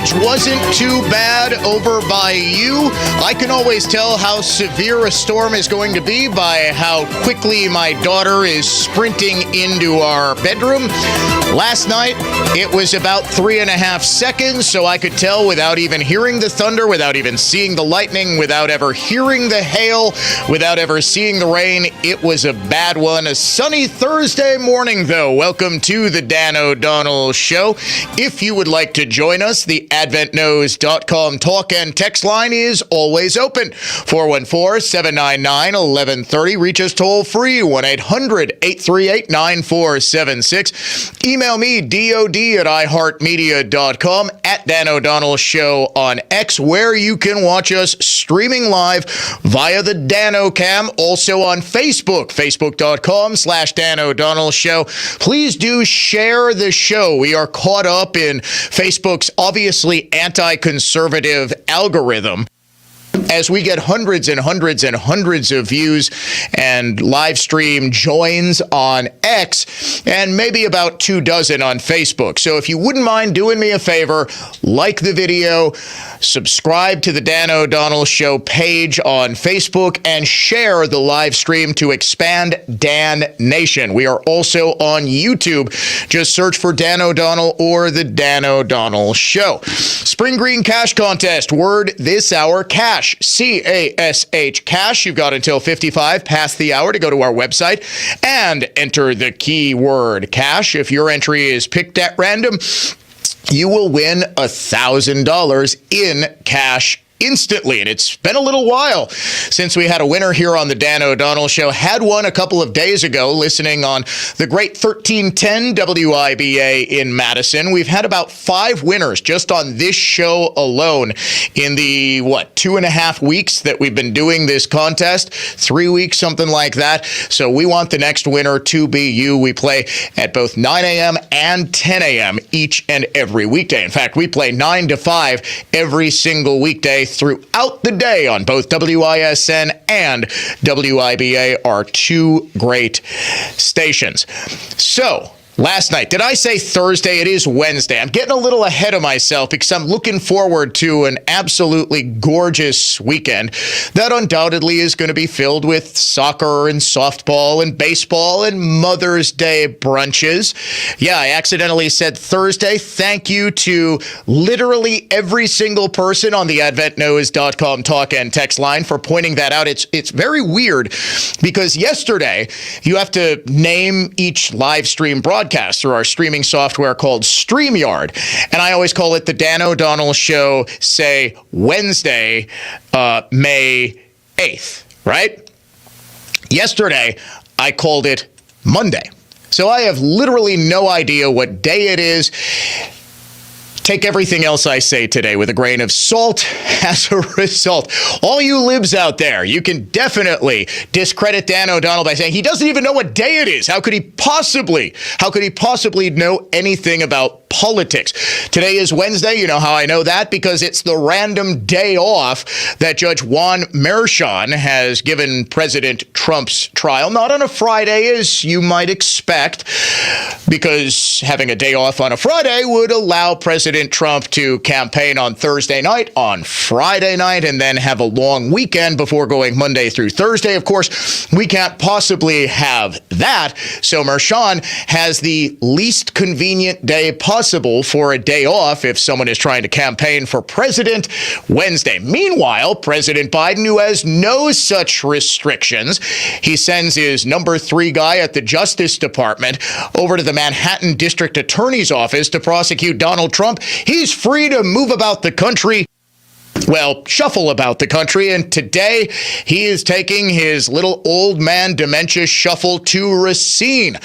coverage wasn't too bad over by you. I can always tell how severe a storm is going to be by how quickly my daughter is sprinting into our bedroom. Last night, it was about 3.5 seconds, so I could tell without even hearing the thunder, without even seeing the lightning, without ever hearing the hail, without ever seeing the rain. It was a bad one. A sunny Thursday morning, though. Welcome to the Dan O'Donnell Show. If you would like to join us, the AdventNews.com talk and text line is always open. 414-799-1130. Reach us toll free, 1-800-838-9476. Email me, dod@iheartmedia.com, at Dan O'Donnell Show on X, where you can watch us streaming live via the DanoCam. Also on Facebook, facebook.com/Dan O'Donnell Show. Please do share the show. We are caught up in Facebook's obviously anti-conservative algorithm, as we get hundreds and hundreds and hundreds of views and live stream joins on X, and maybe about 24 on Facebook. So if you wouldn't mind doing me a favor, like the video, subscribe to the Dan O'Donnell Show page on Facebook, and share the live stream to expand Dan Nation. We are also on YouTube. Just search for Dan O'Donnell or the Dan O'Donnell Show. Spring Green Cash Contest. Word this hour, cash. C-A-S-H, cash. You've got until 55 past the hour to go to our website and enter the keyword cash. If your entry is picked at random, you will win $1,000 in cash instantly. And it's been a little while since we had a winner here on the Dan O'Donnell Show. Had one a couple of days ago, listening on the great 1310 WIBA in Madison. We've had about 5 winners just on this show alone in the, 2.5 weeks that we've been doing this contest? 3 weeks, something like that. So we want the next winner to be you. We play at both 9 a.m. and 10 a.m. each and every weekday. In fact, we play 9 to 5 every single weekday throughout the day on both WISN and WIBA, are 2 great stations. So, last night, did I say Thursday? It is Wednesday. I'm getting a little ahead of myself because I'm looking forward to an absolutely gorgeous weekend that undoubtedly is going to be filled with soccer and softball and baseball and Mother's Day brunches. Yeah, I accidentally said Thursday. Thank you to literally every single person on the AdventNews.com talk and text line for pointing that out. It's very weird because yesterday you have to name each live stream broadcast through our streaming software called StreamYard. And I always call it the Dan O'Donnell Show, say Wednesday, May 8th, right? Yesterday, I called it Monday. So I have literally no idea what day it is. Take everything else I say today with a grain of salt as a result. All you libs out there, you can definitely discredit Dan O'Donnell by saying he doesn't even know what day it is. How could he possibly know anything about politics? Today is Wednesday. You know how I know that? Because it's the random day off that Judge Juan Merchan has given President Trump's trial. Not on a Friday, as you might expect, because having a day off on a Friday would allow President Trump to campaign on Thursday night, on Friday night, and then have a long weekend before going Monday through Thursday. Of course, we can't possibly have that. So Merchan has the least convenient day possible for a day off if someone is trying to campaign for president, Wednesday. Meanwhile, President Biden, who has no such restrictions, he sends his number 3 guy at the Justice Department over to the Manhattan District Attorney's Office to prosecute Donald Trump. He's free to move about the country. Well, shuffle about the country, and today he is taking his little old man dementia shuffle to Racine,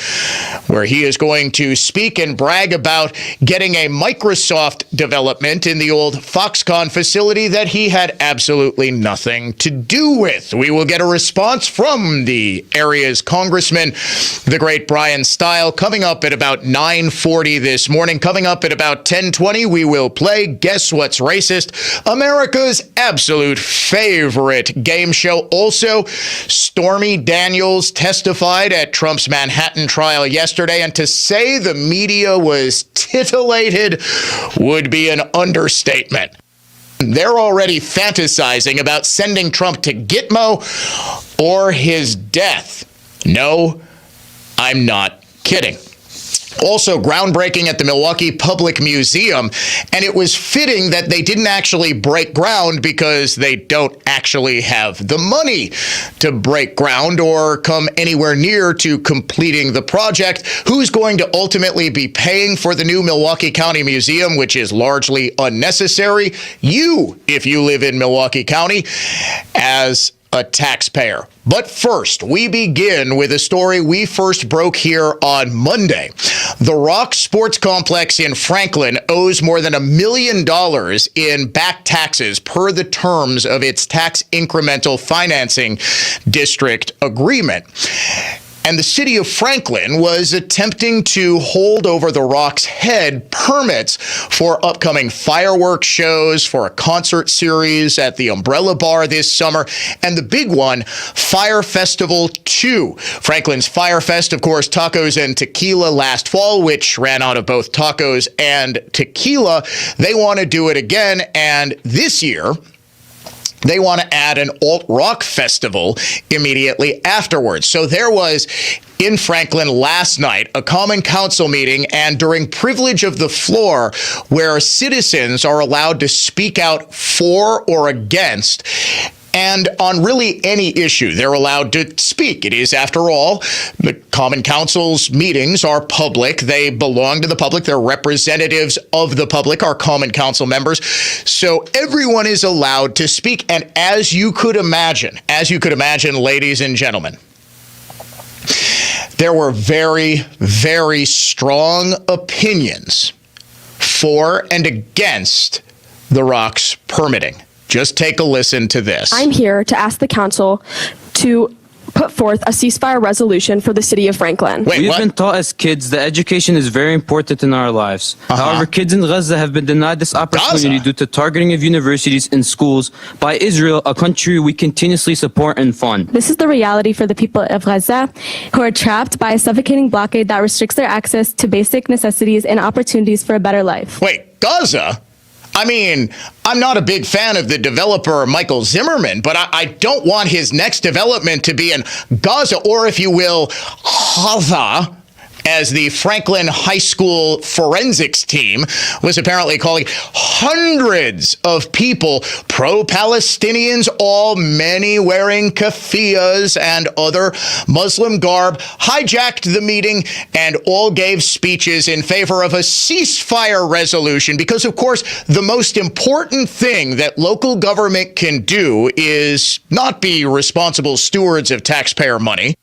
where he is going to speak and brag about getting a Microsoft development in the old Foxconn facility that he had absolutely nothing to do with. We will get a response from the area's Congressman, the great Bryan Steil, coming up at about 9:40 this morning. Coming up at about 10:20, we will play Guess What's Racist? America America's absolute favorite game show. Also, Stormy Daniels testified at Trump's Manhattan trial yesterday, and to say the media was titillated would be an understatement. They're already fantasizing about sending Trump to Gitmo or his death. No, I'm not kidding. Also groundbreaking at the Milwaukee Public Museum, and it was fitting that they didn't actually break ground because they don't actually have the money to break ground or come anywhere near to completing the project. Who's going to ultimately be paying for the new Milwaukee County Museum, which is largely unnecessary? You, if you live in Milwaukee County, as a taxpayer. But first, we begin with a story we first broke here on Monday. The Rock Sports Complex in Franklin owes more than $1 million in back taxes per the terms of its tax incremental financing district agreement. And the city of Franklin was attempting to hold over the Rock's head permits for upcoming fireworks shows, for a concert series at the Umbrella Bar this summer, and the big one, Fire Festival 2. Franklin's Fire Fest, of course, tacos and tequila last fall, which ran out of both tacos and tequila. They want to do it again, and this year, they want to add an alt-rock festival immediately afterwards. So there was, in Franklin last night, a common council meeting, and during privilege of the floor, where citizens are allowed to speak out for or against, and on really any issue, they're allowed to speak. It is, after all, the Common Council's meetings are public. They belong to the public. They're representatives of the public, our Common Council members. So everyone is allowed to speak. And as you could imagine, ladies and gentlemen, there were very, very strong opinions for and against the Rock's permitting. Just take a listen to this. I'm here to ask the council to put forth a ceasefire resolution for the city of Franklin. We've been taught as kids that education is very important in our lives. However, kids in Gaza have been denied this opportunity due to targeting of universities and schools by Israel, a country we continuously support and fund. This is the reality for the people of Gaza, who are trapped by a suffocating blockade that restricts their access to basic necessities and opportunities for a better life. Wait, Gaza? I mean, I'm not a big fan of the developer Michael Zimmerman, but I don't want his next development to be in Gaza, or if you will, Gaza, as the Franklin High School forensics team was apparently calling hundreds of people, pro-Palestinians, all many wearing keffiyehs and other Muslim garb, hijacked the meeting and all gave speeches in favor of a ceasefire resolution because, of course, the most important thing that local government can do is not be responsible stewards of taxpayer money,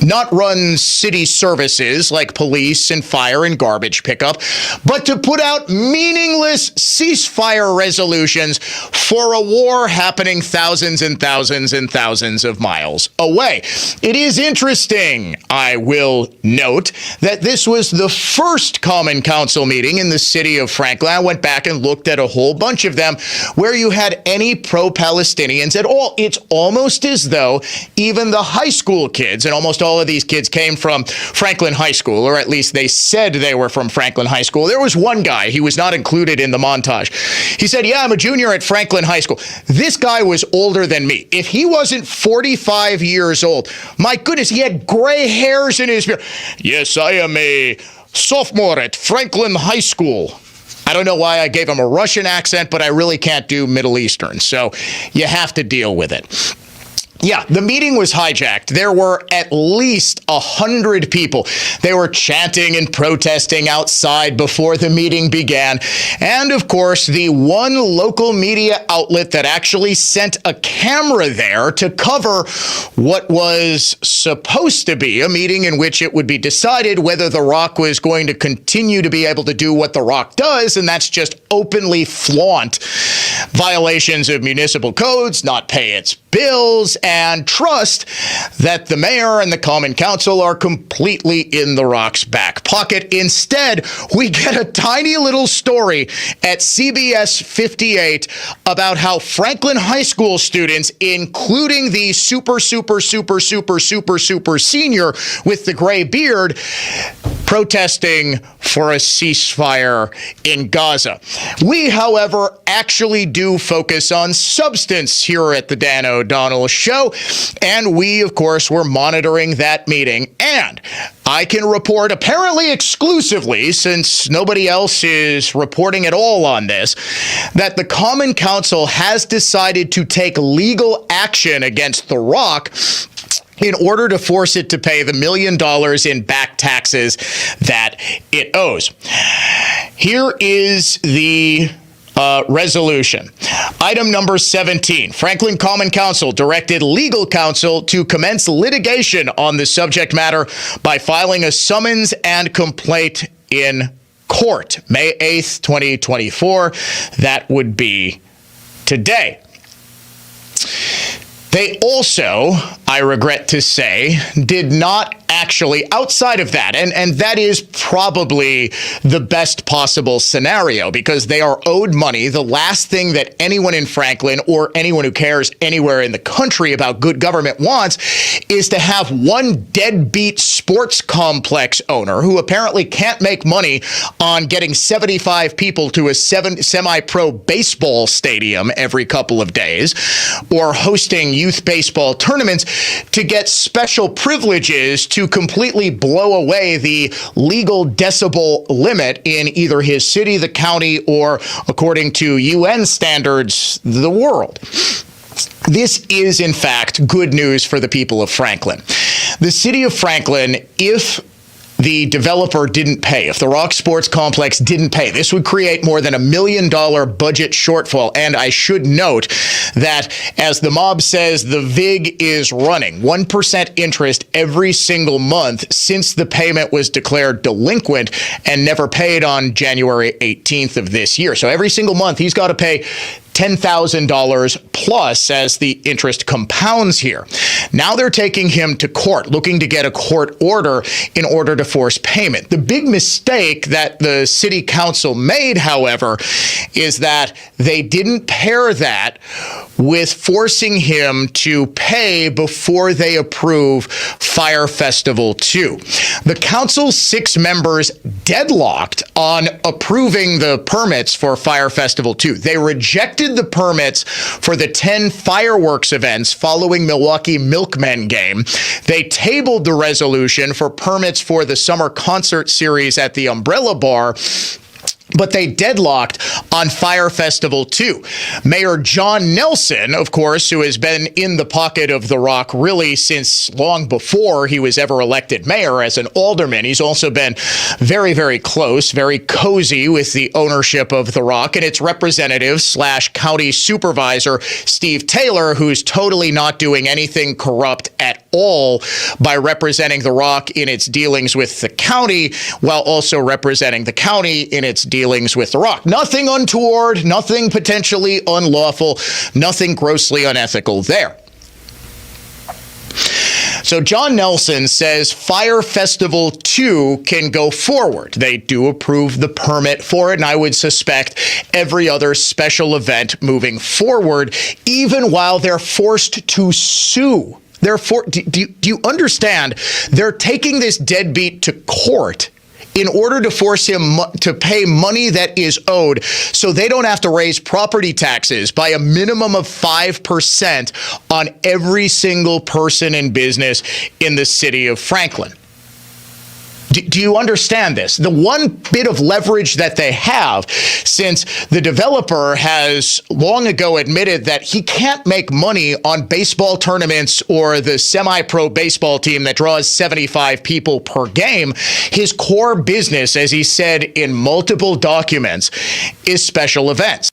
not run city services like police and fire and garbage pickup, but to put out meaningless ceasefire resolutions for a war happening thousands and thousands and thousands of miles away. It is interesting, I will note, that this was the first Common Council meeting in the city of Franklin. I went back and looked at a whole bunch of them where you had any pro-Palestinians at all. It's almost as though even the high school kids, and almost all of these kids came from Franklin High School, or at least they said they were from Franklin High School. There was one guy, he was not included in the montage. He said, yeah, I'm a junior at Franklin High School. This guy was older than me. If he wasn't 45 years old, my goodness, he had gray hairs in his beard. Yes, I am a sophomore at Franklin High School. I don't know why I gave him a Russian accent, but I really can't do Middle Eastern, so you have to deal with it. Yeah, the meeting was hijacked. There were at least 100 people. They were chanting and protesting outside before the meeting began. And of course, the one local media outlet that actually sent a camera there to cover what was supposed to be a meeting in which it would be decided whether The Rock was going to continue to be able to do what The Rock does, and that's just openly flaunt violations of municipal codes, not pay its bills, and trust that the mayor and the common council are completely in the Rock's back pocket. Instead, we get a tiny little story at CBS 58 about how Franklin High School students, including the super senior with the gray beard, protesting for a ceasefire in Gaza. We, however, actually do focus on substance here at the Dan O'Donnell Show, and we, of course, were monitoring that meeting. And I can report, apparently exclusively, since nobody else is reporting at all on this, that the Common Council has decided to take legal action against The Rock in order to force it to pay the $1 million in back taxes that it owes. Here is the resolution. Item number 17, Franklin Common Council directed legal counsel to commence litigation on the subject matter by filing a summons and complaint in court. May 8th, 2024. That would be today. They also, I regret to say, did not actually, outside of that, and that is probably the best possible scenario because they are owed money. The last thing that anyone in Franklin or anyone who cares anywhere in the country about good government wants is to have one deadbeat sports complex owner who apparently can't make money on getting 75 people to a semi-pro baseball stadium every couple of days or hosting youth baseball tournaments to get special privileges to completely blow away the legal decibel limit in either his city, the county, or, according to UN standards, the world. This is, in fact, good news for the people of Franklin. The city of Franklin, if the developer didn't pay, if the Rock Sports Complex didn't pay, this would create more than $1 million budget shortfall. And I should note that, as the mob says, the VIG is running 1% interest every single month since the payment was declared delinquent and never paid on January 18th of this year. So every single month he's got to pay $10,000 plus as the interest compounds here. Now they're taking him to court, looking to get a court order in order to force payment. The big mistake that the city council made, however, is that they didn't pair that with forcing him to pay before they approve Fire Festival 2. The council's 6 members deadlocked on approving the permits for Fire Festival 2. They rejected the permits for the 10 fireworks events following Milwaukee Milkmen game. They tabled the resolution for permits for the summer concert series at the Umbrella Bar, but they deadlocked on Fire Festival 2. Mayor John Nelson, of course, who has been in the pocket of The Rock really since long before he was ever elected mayor as an alderman. He's also been very, very close, very cozy with the ownership of The Rock and its representative / county supervisor, Steve Taylor, who's totally not doing anything corrupt at all by representing The Rock in its dealings with the county while also representing the county in its dealings with The Rock. Nothing untoward, nothing potentially unlawful, nothing grossly unethical there. So John Nelson says Fire Festival 2 can go forward. They do approve the permit for it, and I would suspect every other special event moving forward, even while they're forced to sue. Do you understand? They're taking this deadbeat to court in order to force him to pay money that is owed so they don't have to raise property taxes by a minimum of 5% on every single person and business in the city of Franklin. Do you understand this? The one bit of leverage that they have, since the developer has long ago admitted that he can't make money on baseball tournaments or the semi-pro baseball team that draws 75 people per game, his core business, as he said in multiple documents, is special events.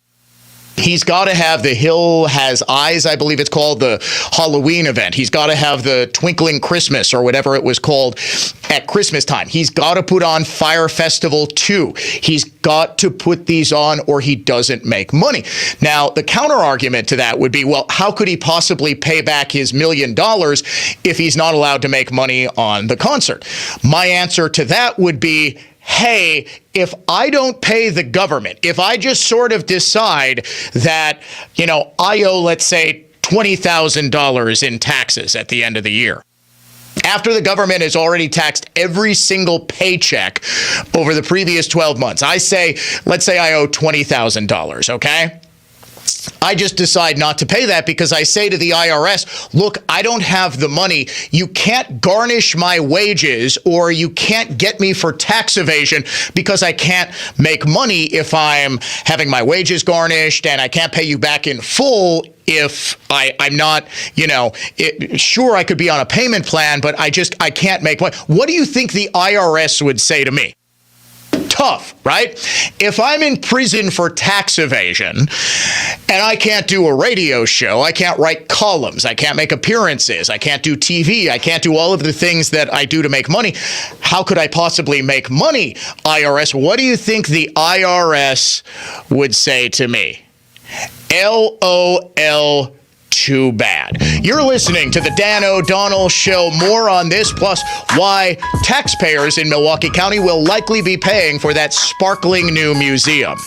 He's got to have the Hill Has Eyes, I believe it's called, the Halloween event. He's got to have the Twinkling Christmas or whatever it was called at Christmas time. He's got to put on Fire Festival 2. He's got to put these on or he doesn't make money. Now, the counter argument to that would be, well, how could he possibly pay back his $1 million if he's not allowed to make money on the concert? My answer to that would be, hey, if I don't pay the government, if I just sort of decide that, I owe, let's say, $20,000 in taxes at the end of the year, after the government has already taxed every single paycheck over the previous 12 months, let's say I owe $20,000, okay? I just decide not to pay that because I say to the IRS, look, I don't have the money. You can't garnish my wages or you can't get me for tax evasion because I can't make money if I'm having my wages garnished, and I can't pay you back in full if I'm not, sure, I could be on a payment plan, but I can't make money. What do you think the IRS would say to me? Tough, right? If I'm in prison for tax evasion and I can't do a radio show, I can't write columns, I can't make appearances, I can't do TV, I can't do all of the things that I do to make money, how could I possibly make money, IRS? What do you think the IRS would say to me? LOL. Too bad. You're listening to the Dan O'Donnell Show. More on this, plus why taxpayers in Milwaukee County will likely be paying for that sparkling new museum.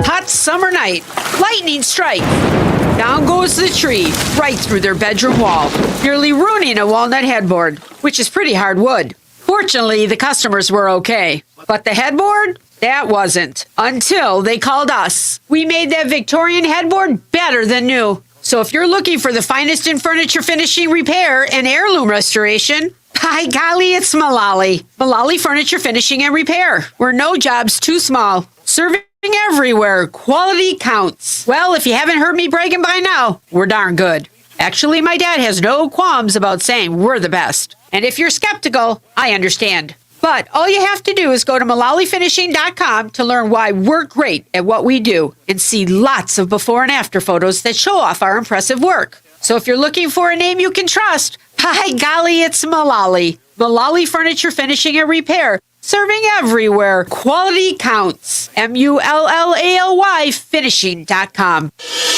Hot summer night. Lightning strike. Down goes the tree, right through their bedroom wall, nearly ruining a walnut headboard, which is pretty hard wood. Fortunately, the customers were okay. But the headboard? That wasn't. Until they called us. We made that Victorian headboard better than new. So if you're looking for the finest in furniture finishing, repair, and heirloom restoration, by golly, it's Mullally. Mullally Furniture Finishing and Repair. We're no job's too small. Serving everywhere. Quality counts. Well, if you haven't heard me bragging by now, we're darn good. Actually, my dad has no qualms about saying we're the best. And if you're skeptical, I understand. But all you have to do is go to MullallyFinishing.com to learn why we're great at what we do and see lots of before and after photos that show off our impressive work. So if you're looking for a name you can trust, by golly, it's Mullally. Mullally Furniture Finishing and Repair. Serving everywhere. Quality counts. MULLALY finishing.com.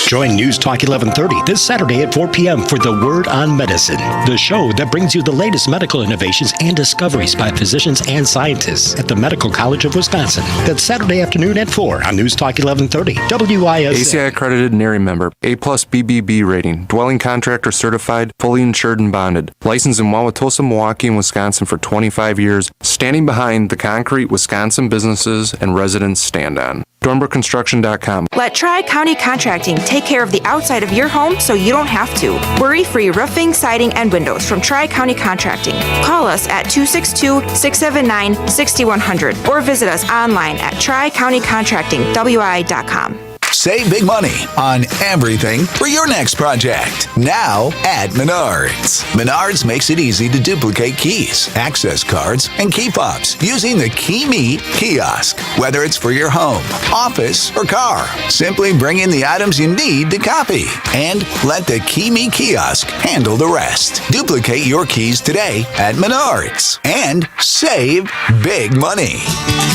Join News Talk 1130 this Saturday at 4 p.m. for The Word on Medicine, the show that brings you the latest medical innovations and discoveries by physicians and scientists at the Medical College of Wisconsin. That's Saturday afternoon at 4 on News Talk 1130, WISN. ACI accredited NARI member, A+ BBB rating, dwelling contractor certified, fully insured and bonded, licensed in Wauwatosa, Milwaukee, and Wisconsin for 25 years, standing behind the concrete Wisconsin businesses and residents stand on. DornbrookConstruction.com. Let Tri-County Contracting take care of the outside of your home so you don't have to. Worry-free roofing, siding, and windows from Tri-County Contracting. Call us at 262-679-6100 or visit us online at tricountycontractingwi.com. Save big money on everything for your next project. Now at Menards. Menards makes it easy to duplicate keys, access cards, and key fobs using the KeyMe kiosk. Whether it's for your home, office, or car, simply bring in the items you need to copy and let the KeyMe kiosk handle the rest. Duplicate your keys today at Menards and save big money.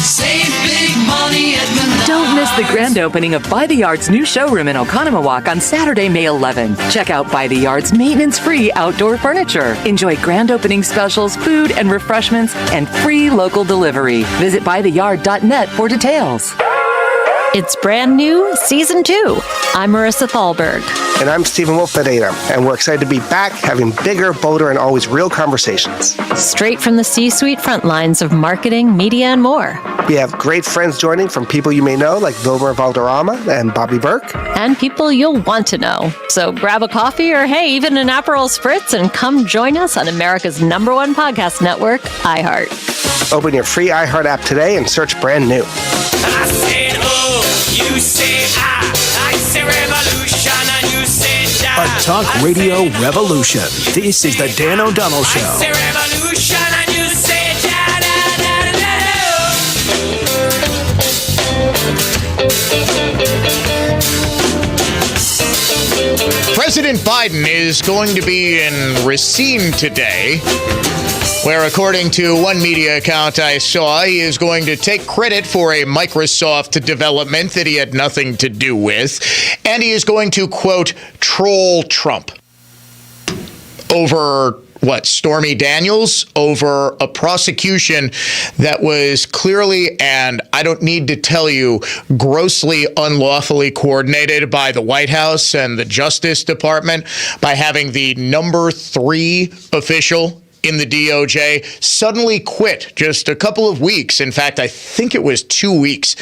Save big money at Menards. Don't miss the grand opening of By the Yard's new showroom in Oconomowoc on Saturday, May 11. Check out By the Yard's maintenance-free outdoor furniture. Enjoy grand opening specials, food and refreshments, and free local delivery. Visit bytheyard.net for details. It's brand new, Season 2. I'm Marissa Thalberg. And I'm Stephen Wolf-Fededa, and we're excited to be back having bigger, bolder, and always real conversations. Straight from the C-suite front lines of marketing, media, and more. We have great friends joining from people you may know, like Wilmer Valderrama and Bobby Burke. And people you'll want to know. So grab a coffee or, hey, even an Aperol Spritz and come join us on America's #1 podcast network, iHeart. Open your free iHeart app today and search brand new. I said, oh, you say I say revolution, and you say da. A talk radio revolution. This is the Dan O'Donnell Show. I say revolution, and you say da da da da da. President Biden is going to be in Racine today, where, according to one media account I saw, he is going to take credit for a Microsoft development that he had nothing to do with, and he is going to, quote, troll Trump over what, Stormy Daniels, over a prosecution that was clearly, and I don't need to tell you, grossly unlawfully coordinated by the White House and the Justice Department by having the number 3 official in the DOJ suddenly quit just a couple of weeks. In fact, I think it was 2 weeks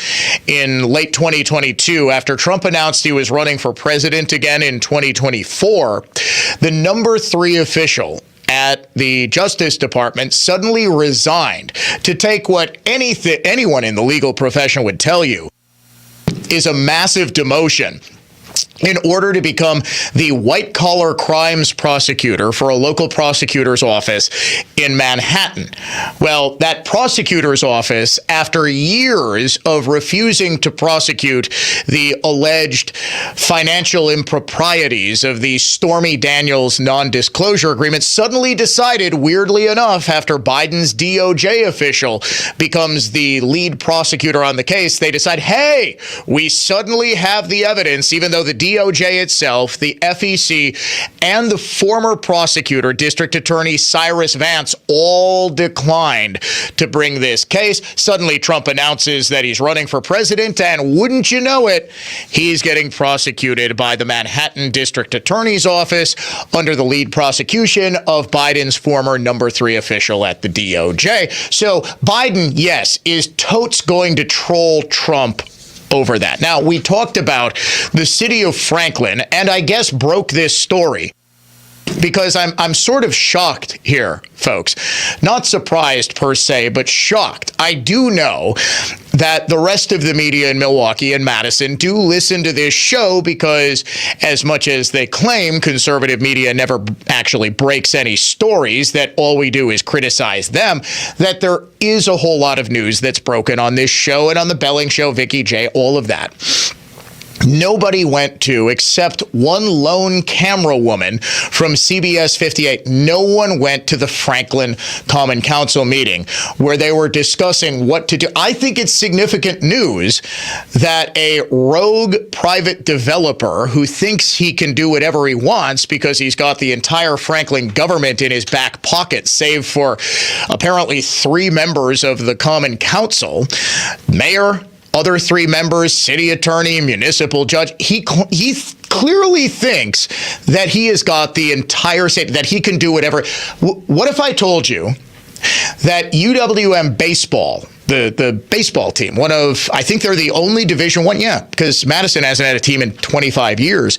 in late 2022 after Trump announced he was running for president again in 2024. The number 3 official at the Justice Department suddenly resigned to take what anyone in the legal profession would tell you is a massive demotion in order to become the white-collar crimes prosecutor for a local prosecutor's office in Manhattan. Well, that prosecutor's office, after years of refusing to prosecute the alleged financial improprieties of the Stormy Daniels non-disclosure agreement, suddenly decided, weirdly enough, after Biden's DOJ official becomes the lead prosecutor on the case, they decide, hey, we suddenly have the evidence, even though the DOJ itself, the FEC, and the former prosecutor, District Attorney Cyrus Vance, all declined to bring this case. Suddenly, Trump announces that he's running for president, and wouldn't you know it, he's getting prosecuted by the Manhattan District Attorney's Office under the lead prosecution of Biden's former number 3 official at the DOJ. So Biden, yes, is totes going to troll Trump over that. Now, we talked about the city of Franklin, and I guess broke this story because I'm sort of shocked here, folks. Not surprised per se, but shocked. I do know that the rest of the media in Milwaukee and Madison do listen to this show because, as much as they claim conservative media never actually breaks any stories, that all we do is criticize them, that there is a whole lot of news that's broken on this show and on the Belling Show, Vicky J, all of that. Nobody went to, except one lone camera woman from CBS 58. No one went to the Franklin Common Council meeting where they were discussing what to do. I think it's significant news that a rogue private developer who thinks he can do whatever he wants because he's got the entire Franklin government in his back pocket, save for apparently 3 members of the Common Council, mayor, other 3 members, city attorney, municipal judge. He clearly thinks that he has got the entire state, that he can do whatever. What if I told you that UWM baseball, the baseball team, I think they're the only Division I, yeah, because Madison hasn't had a team in 25 years.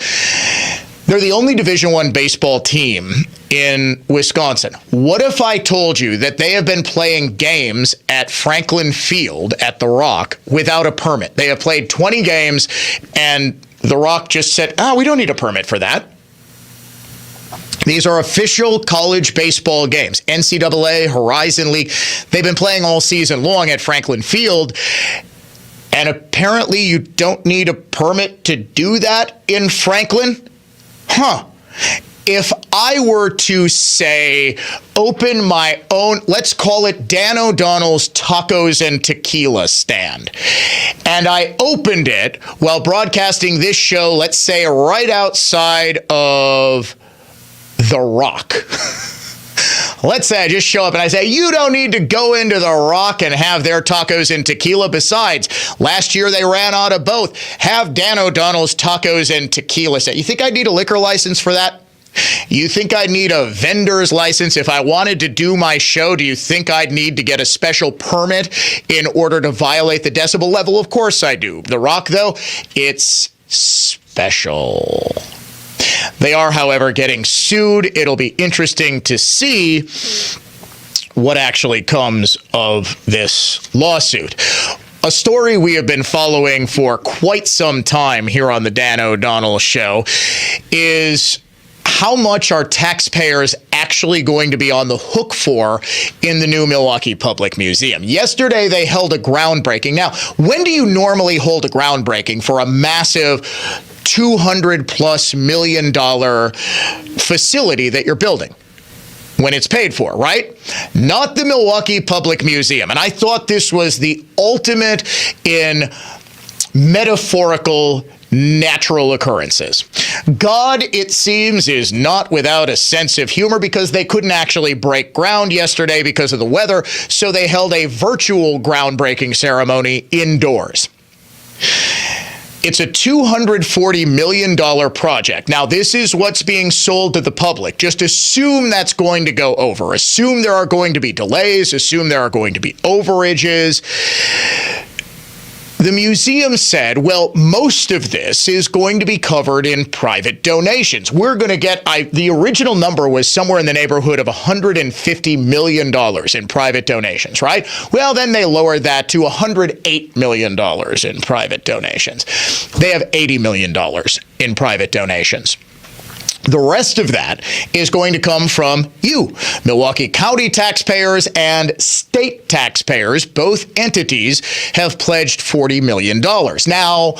They're the only Division I baseball team in Wisconsin. What if I told you that they have been playing games at Franklin Field at The Rock without a permit? They have played 20 games, and The Rock just said, we don't need a permit for that. These are official college baseball games. NCAA, Horizon League. They've been playing all season long at Franklin Field. And apparently you don't need a permit to do that in Franklin? If I were to say, open my own, let's call it Dan O'Donnell's Tacos and Tequila stand, and I opened it while broadcasting this show, let's say right outside of The Rock. Let's say I just show up and I say, you don't need to go into The Rock and have their tacos and tequila. Besides, last year they ran out of both. Have Dan O'Donnell's Tacos and Tequila set. You think I'd need a liquor license for that? You think I'd need a vendor's license if I wanted to do my show? Do you think I'd need to get a special permit in order to violate the decibel level? Of course I do. The Rock, though, it's special. They are, however, getting sued. It'll be interesting to see what actually comes of this lawsuit. A story we have been following for quite some time here on the Dan O'Donnell Show is how much are taxpayers actually going to be on the hook for in the new Milwaukee Public Museum. Yesterday, they held a groundbreaking. Now, when do you normally hold a groundbreaking for a massive $200+ million facility that you're building when it's paid for, right? Not the Milwaukee Public Museum. And I thought this was the ultimate in metaphorical natural occurrences. God, it seems, is not without a sense of humor, because they couldn't actually break ground yesterday because of the weather, so they held a virtual groundbreaking ceremony indoors. It's a $240 million project. Now, this is what's being sold to the public. Just assume that's going to go over. Assume there are going to be delays. Assume there are going to be overages. The museum said, well, most of this is going to be covered in private donations. We're going to get, the original number was somewhere in the neighborhood of $150 million in private donations, right? Well, then they lowered that to $108 million in private donations. They have $80 million in private donations. The rest of that is going to come from you, Milwaukee County taxpayers and state taxpayers. Both entities have pledged $40 million. Now,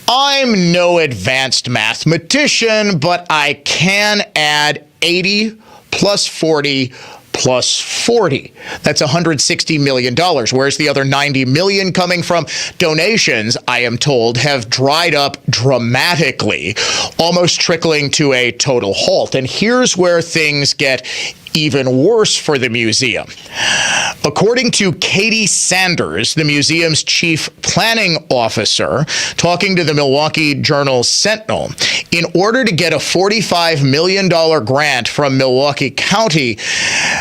I'm no advanced mathematician, but I can add 80 plus 40 plus 40. That's $160 million. Where's the other $90 million coming from? Donations, I am told, have dried up dramatically, almost trickling to a total halt. And here's where things get even worse for the museum. According to Katie Sanders, the museum's chief planning officer, talking to the Milwaukee Journal Sentinel, in order to get a $45 million grant from Milwaukee County,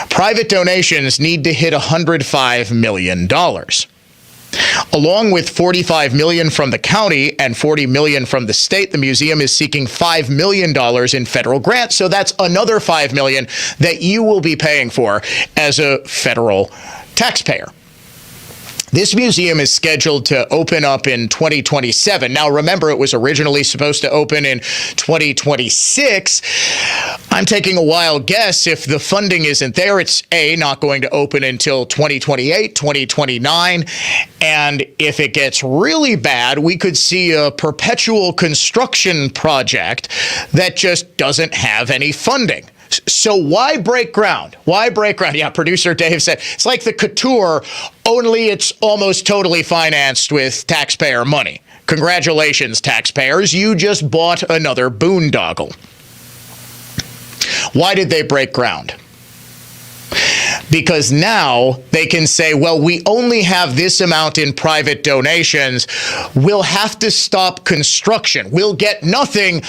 private donations need to hit $105 million. Along with $45 million from the county and $40 million from the state, the museum is seeking $5 million in federal grants. So that's another $5 million that you will be paying for as a federal taxpayer. This museum is scheduled to open up in 2027. Now, remember, it was originally supposed to open in 2026. I'm taking a wild guess. If the funding isn't there, it's not going to open until 2028, 2029. And if it gets really bad, we could see a perpetual construction project that just doesn't have any funding. So why break ground? Why break ground? Yeah, producer Dave said, it's like the couture, only it's almost totally financed with taxpayer money. Congratulations, taxpayers. You just bought another boondoggle. Why did they break ground? Because now they can say, well, we only have this amount in private donations. We'll have to stop construction. We'll get nothing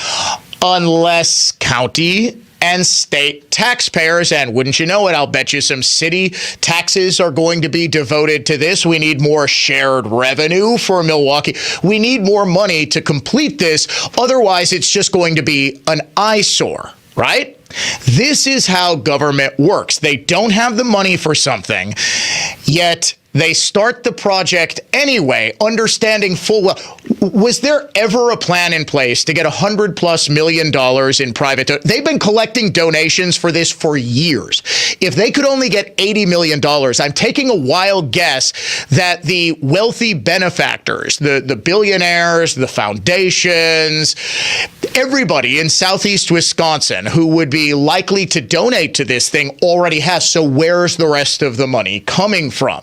unless county and state taxpayers, and wouldn't you know it, I'll bet you some city taxes are going to be devoted to this. We need more shared revenue for Milwaukee. We need more money to complete this. Otherwise, it's just going to be an eyesore, right? This is how government works. They don't have the money for something, yet they start the project anyway, understanding full well. Was there ever a plan in place to get $100+ million in private? They've been collecting donations for this for years. If they could only get $80 million, I'm taking a wild guess that the wealthy benefactors, the billionaires, the foundations, everybody in Southeast Wisconsin who would be likely to donate to this thing already has. So where's the rest of the money coming from?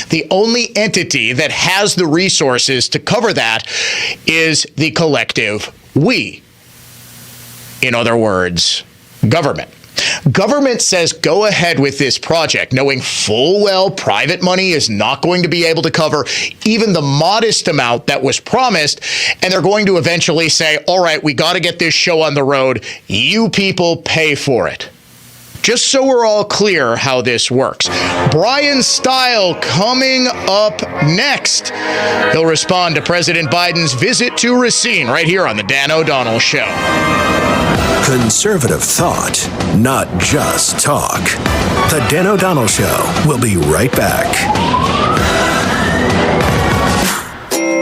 The only entity that has the resources to cover that is the collective we. In other words, government. Government says go ahead with this project, knowing full well private money is not going to be able to cover even the modest amount that was promised, and they're going to eventually say, all right, we got to get this show on the road. You people pay for it. Just so we're all clear how this works. Bryan Steil coming up next. He'll respond to President Biden's visit to Racine right here on The Dan O'Donnell Show. Conservative thought, not just talk. The Dan O'Donnell Show will be right back.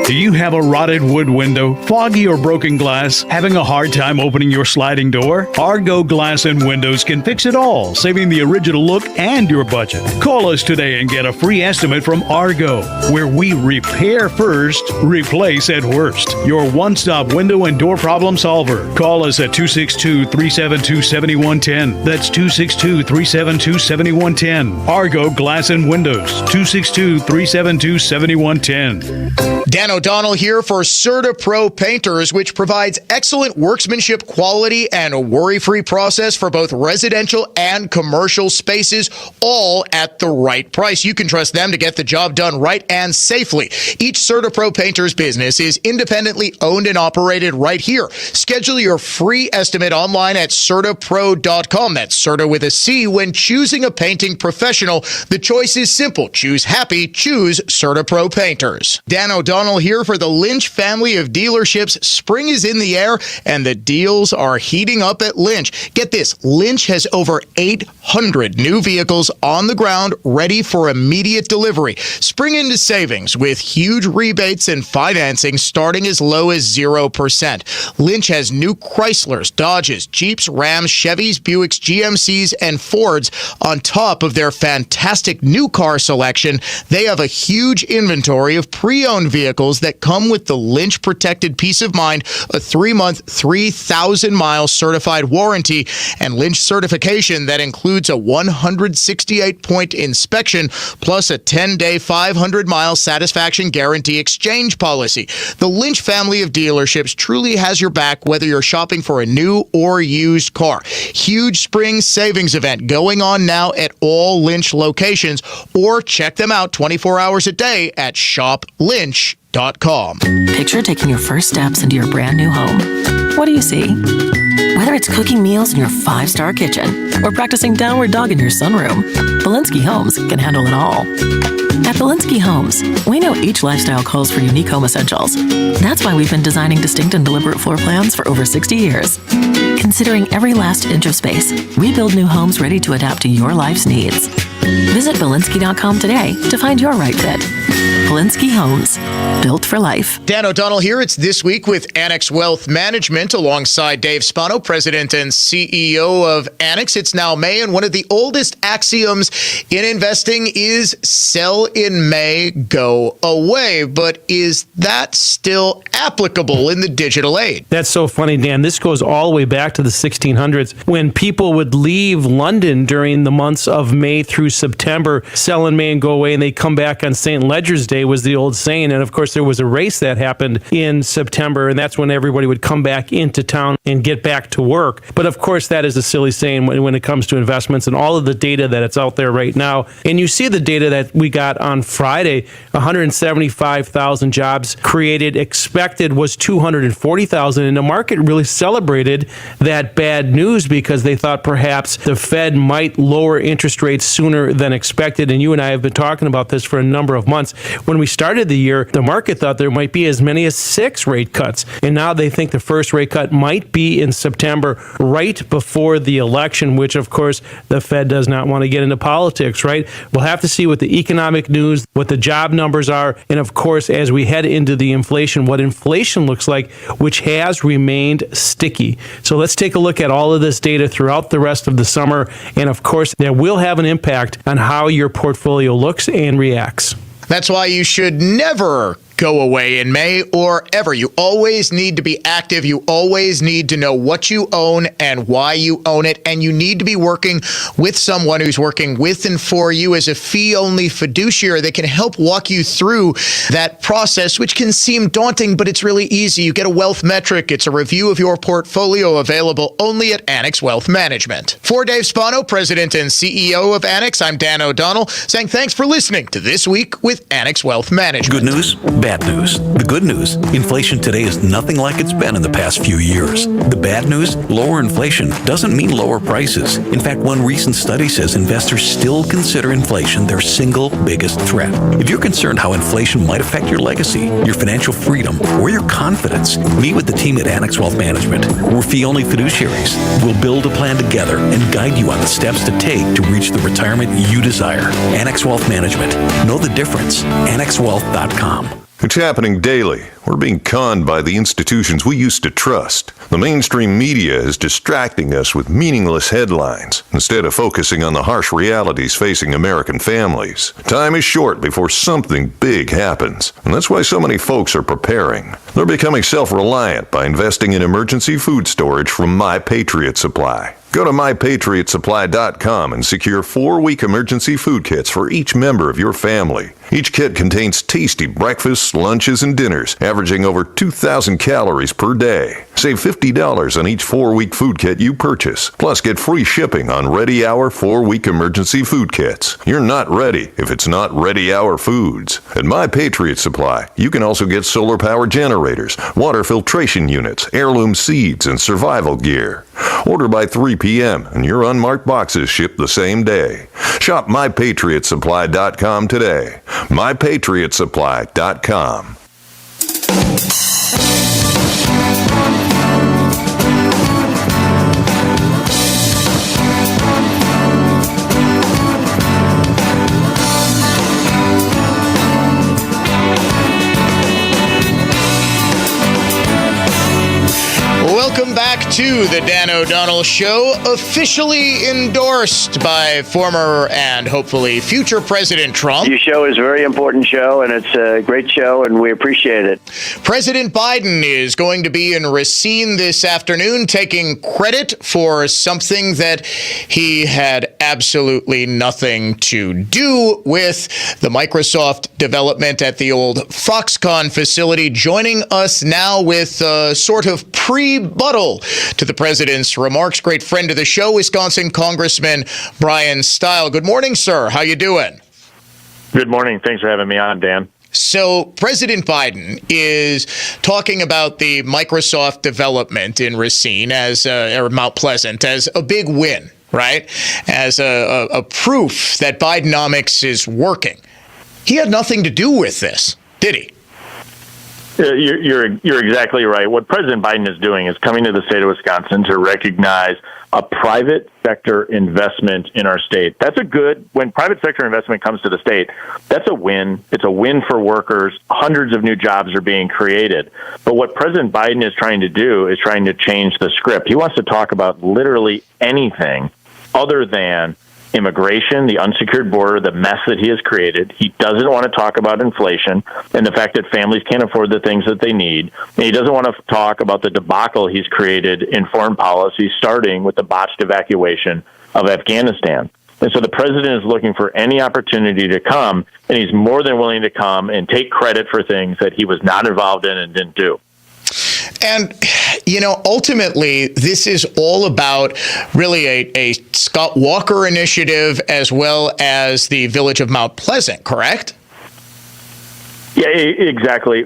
Do you have a rotted wood window, foggy or broken glass, having a hard time opening your sliding door? Argo Glass and Windows can fix it all, saving the original look and your budget. Call us today and get a free estimate from Argo, where we repair first, replace at worst. Your one-stop window and door problem solver. Call us at 262-372-7110. That's 262-372-7110. Argo Glass and Windows, 262-372-7110. Dan O'Donnell here for CertaPro Painters, which provides excellent workmanship quality and a worry-free process for both residential and commercial spaces, all at the right price. You can trust them to get the job done right and safely. Each CertaPro Painters business is independently owned and operated right here. Schedule your free estimate online at CertaPro.com. That's Certa with a C. When choosing a painting professional, the choice is simple. Choose happy. Choose CertaPro Painters. Dan O'Donnell here for the Lynch family of dealerships. Spring is in the air and the deals are heating up at Lynch. Get this, Lynch has over 800 new vehicles on the ground ready for immediate delivery. Spring into savings with huge rebates and financing starting as low as 0%. Lynch has new Chryslers, Dodges, Jeeps, Rams, Chevys, Buicks, GMCs, and Fords on top of their fantastic new car selection. They have a huge inventory of pre-owned vehicles that come with the Lynch Protected Peace of Mind, a 3-month, 3,000-mile certified warranty, and Lynch certification that includes a 168-point inspection, plus a 10-day, 500-mile satisfaction guarantee exchange policy. The Lynch family of dealerships truly has your back, whether you're shopping for a new or used car. Huge spring savings event going on now at all Lynch locations, or check them out 24 hours a day at shoplynch.com. Picture taking your first steps into your brand new home. What do you see? Whether it's cooking meals in your 5-star kitchen or practicing downward dog in your sunroom, Belinsky Homes can handle it all. At Belinsky Homes, we know each lifestyle calls for unique home essentials. That's why we've been designing distinct and deliberate floor plans for over 60 years. Considering every last inch of space, we build new homes ready to adapt to your life's needs. Visit Belinsky.com today to find your right fit. Belinsky Homes, built for life. Dan O'Donnell here. It's This Week with Annex Wealth Management alongside Dave Spano, President and CEO of Annex. It's now May, and one of the oldest axioms in investing is sell in May, go away. But is that still applicable in the digital age? That's so funny, Dan. This goes all the way back to the 1600s when people would leave London during the months of May through September, sell in May and go away, and they come back on St. Ledger's Day was the old saying. And of course, there was a race that happened in September, and that's when everybody would come back into town and get back to work. But of course, that is a silly saying when it comes to investments and all of the data that it's out there right now. And you see the data that we got on Friday, 175,000 jobs created, expected was 240,000. And the market really celebrated that bad news because they thought perhaps the Fed might lower interest rates sooner than expected. And you and I have been talking about this for a number of months. When we started the year, the market thought there might be as many as 6 rate cuts. And now they think the first rate cut might be in September, right before the election, which of course the Fed does not want to get into politics, right? We'll have to see what the economic news, what the job numbers are, and of course, as we head into the inflation, what inflation looks like, which has remained sticky. So let's take a look at all of this data throughout the rest of the summer. And of course, that will have an impact on how your portfolio looks and reacts. That's why you should never go away in May or ever. You always need to be active. You always need to know what you own and why you own it. And you need to be working with someone who's working with and for you as a fee-only fiduciary that can help walk you through that process, which can seem daunting, but it's really easy. You get a wealth metric. It's a review of your portfolio available only at Annex Wealth Management. For Dave Spano, President and CEO of Annex, I'm Dan O'Donnell, saying thanks for listening to This Week with Annex Wealth Management. Good news, bad news. The good news, inflation today is nothing like it's been in the past few years. The bad news, lower inflation doesn't mean lower prices. In fact, one recent study says investors still consider inflation their single biggest threat. If you're concerned how inflation might affect your legacy, your financial freedom, or your confidence, meet with the team at Annex Wealth Management. We're fee-only fiduciaries. We'll build a plan together and guide you on the steps to take to reach the retirement you desire. Annex Wealth Management. Know the difference. AnnexWealth.com. It's happening daily. We're being conned by the institutions we used to trust. The mainstream media is distracting us with meaningless headlines instead of focusing on the harsh realities facing American families. Time is short before something big happens, and that's why so many folks are preparing. They're becoming self-reliant by investing in emergency food storage from My Patriot Supply. Go to MyPatriotSupply.com and secure 4-week emergency food kits for each member of your family. Each kit contains tasty breakfasts, lunches, and dinners, averaging over 2,000 calories per day. Save $50 on each 4-week food kit you purchase. Plus, get free shipping on Ready Hour 4-week emergency food kits. You're not ready if it's not Ready Hour foods. At My Patriot Supply, you can also get solar power generators, water filtration units, heirloom seeds, and survival gear. Order by 3 p.m. and your unmarked boxes ship the same day. Shop MyPatriotSupply.com today. MyPatriotSupply.com. Welcome back to the Dan O'Donnell Show, officially endorsed by former and hopefully future President Trump. Your show is a very important show, and it's a great show, and we appreciate it. President Biden is going to be in Racine this afternoon, taking credit for something that he had absolutely nothing to do with, the Microsoft development at the old Foxconn facility. Joining us now with a sort of rebuttal to the president's remarks. Great friend of the show, Wisconsin Congressman Bryan Steil. Good morning, sir. How you doing? Good morning. Thanks for having me on, Dan. So President Biden is talking about the Microsoft development in Racine or Mount Pleasant as a big win, right? As a proof that Bidenomics is working. He had nothing to do with this, did he? You're exactly right. What President Biden is doing is coming to the state of Wisconsin to recognize a private sector investment in our state. That's when private sector investment comes to the state, that's a win. It's a win for workers. Hundreds of new jobs are being created. But what President Biden is trying to do is trying to change the script. He wants to talk about literally anything other than immigration, the unsecured border, the mess that he has created. He doesn't want to talk about inflation and the fact that families can't afford the things that they need. And he doesn't want to talk about the debacle he's created in foreign policy, starting with the botched evacuation of Afghanistan. And so the president is looking for any opportunity to come, and he's more than willing to come and take credit for things that he was not involved in and didn't do. And, ultimately, this is all about really a Scott Walker initiative as well as the village of Mount Pleasant, correct? Yeah, exactly.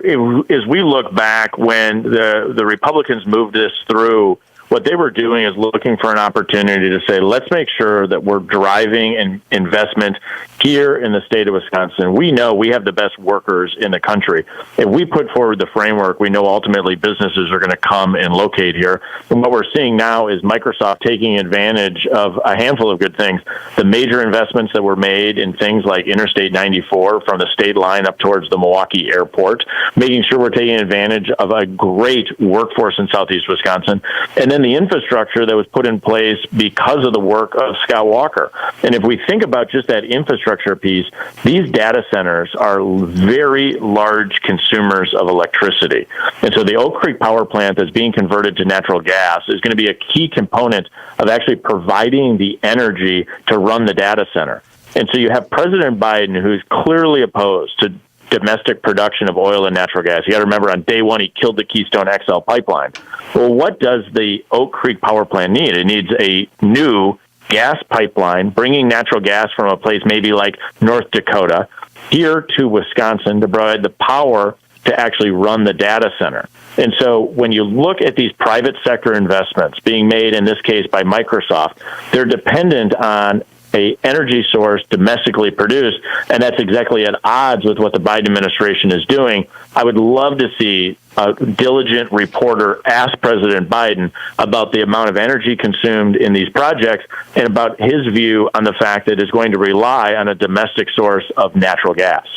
As we look back when the Republicans moved this through, what they were doing is looking for an opportunity to say, let's make sure that we're driving an investment here in the state of Wisconsin. We know we have the best workers in the country. If we put forward the framework, we know ultimately businesses are going to come and locate here. And what we're seeing now is Microsoft taking advantage of a handful of good things. The major investments that were made in things like Interstate 94 from the state line up towards the Milwaukee airport, making sure we're taking advantage of a great workforce in southeast Wisconsin. And then the infrastructure that was put in place because of the work of Scott Walker. And if we think about just that infrastructure piece, these data centers are very large consumers of electricity. And so the Oak Creek power plant that's being converted to natural gas is going to be a key component of actually providing the energy to run the data center. And so you have President Biden, who's clearly opposed to domestic production of oil and natural gas. You got to remember, on day one, he killed the Keystone XL pipeline. Well, what does the Oak Creek power plant need? It needs a new gas pipeline bringing natural gas from a place maybe like North Dakota here to Wisconsin to provide the power to actually run the data center. And so when you look at these private sector investments being made, in this case by Microsoft, they're dependent on a energy source domestically produced, and that's exactly at odds with what the Biden administration is doing. I would love to see a diligent reporter ask President Biden about the amount of energy consumed in these projects and about his view on the fact that it's going to rely on a domestic source of natural gas.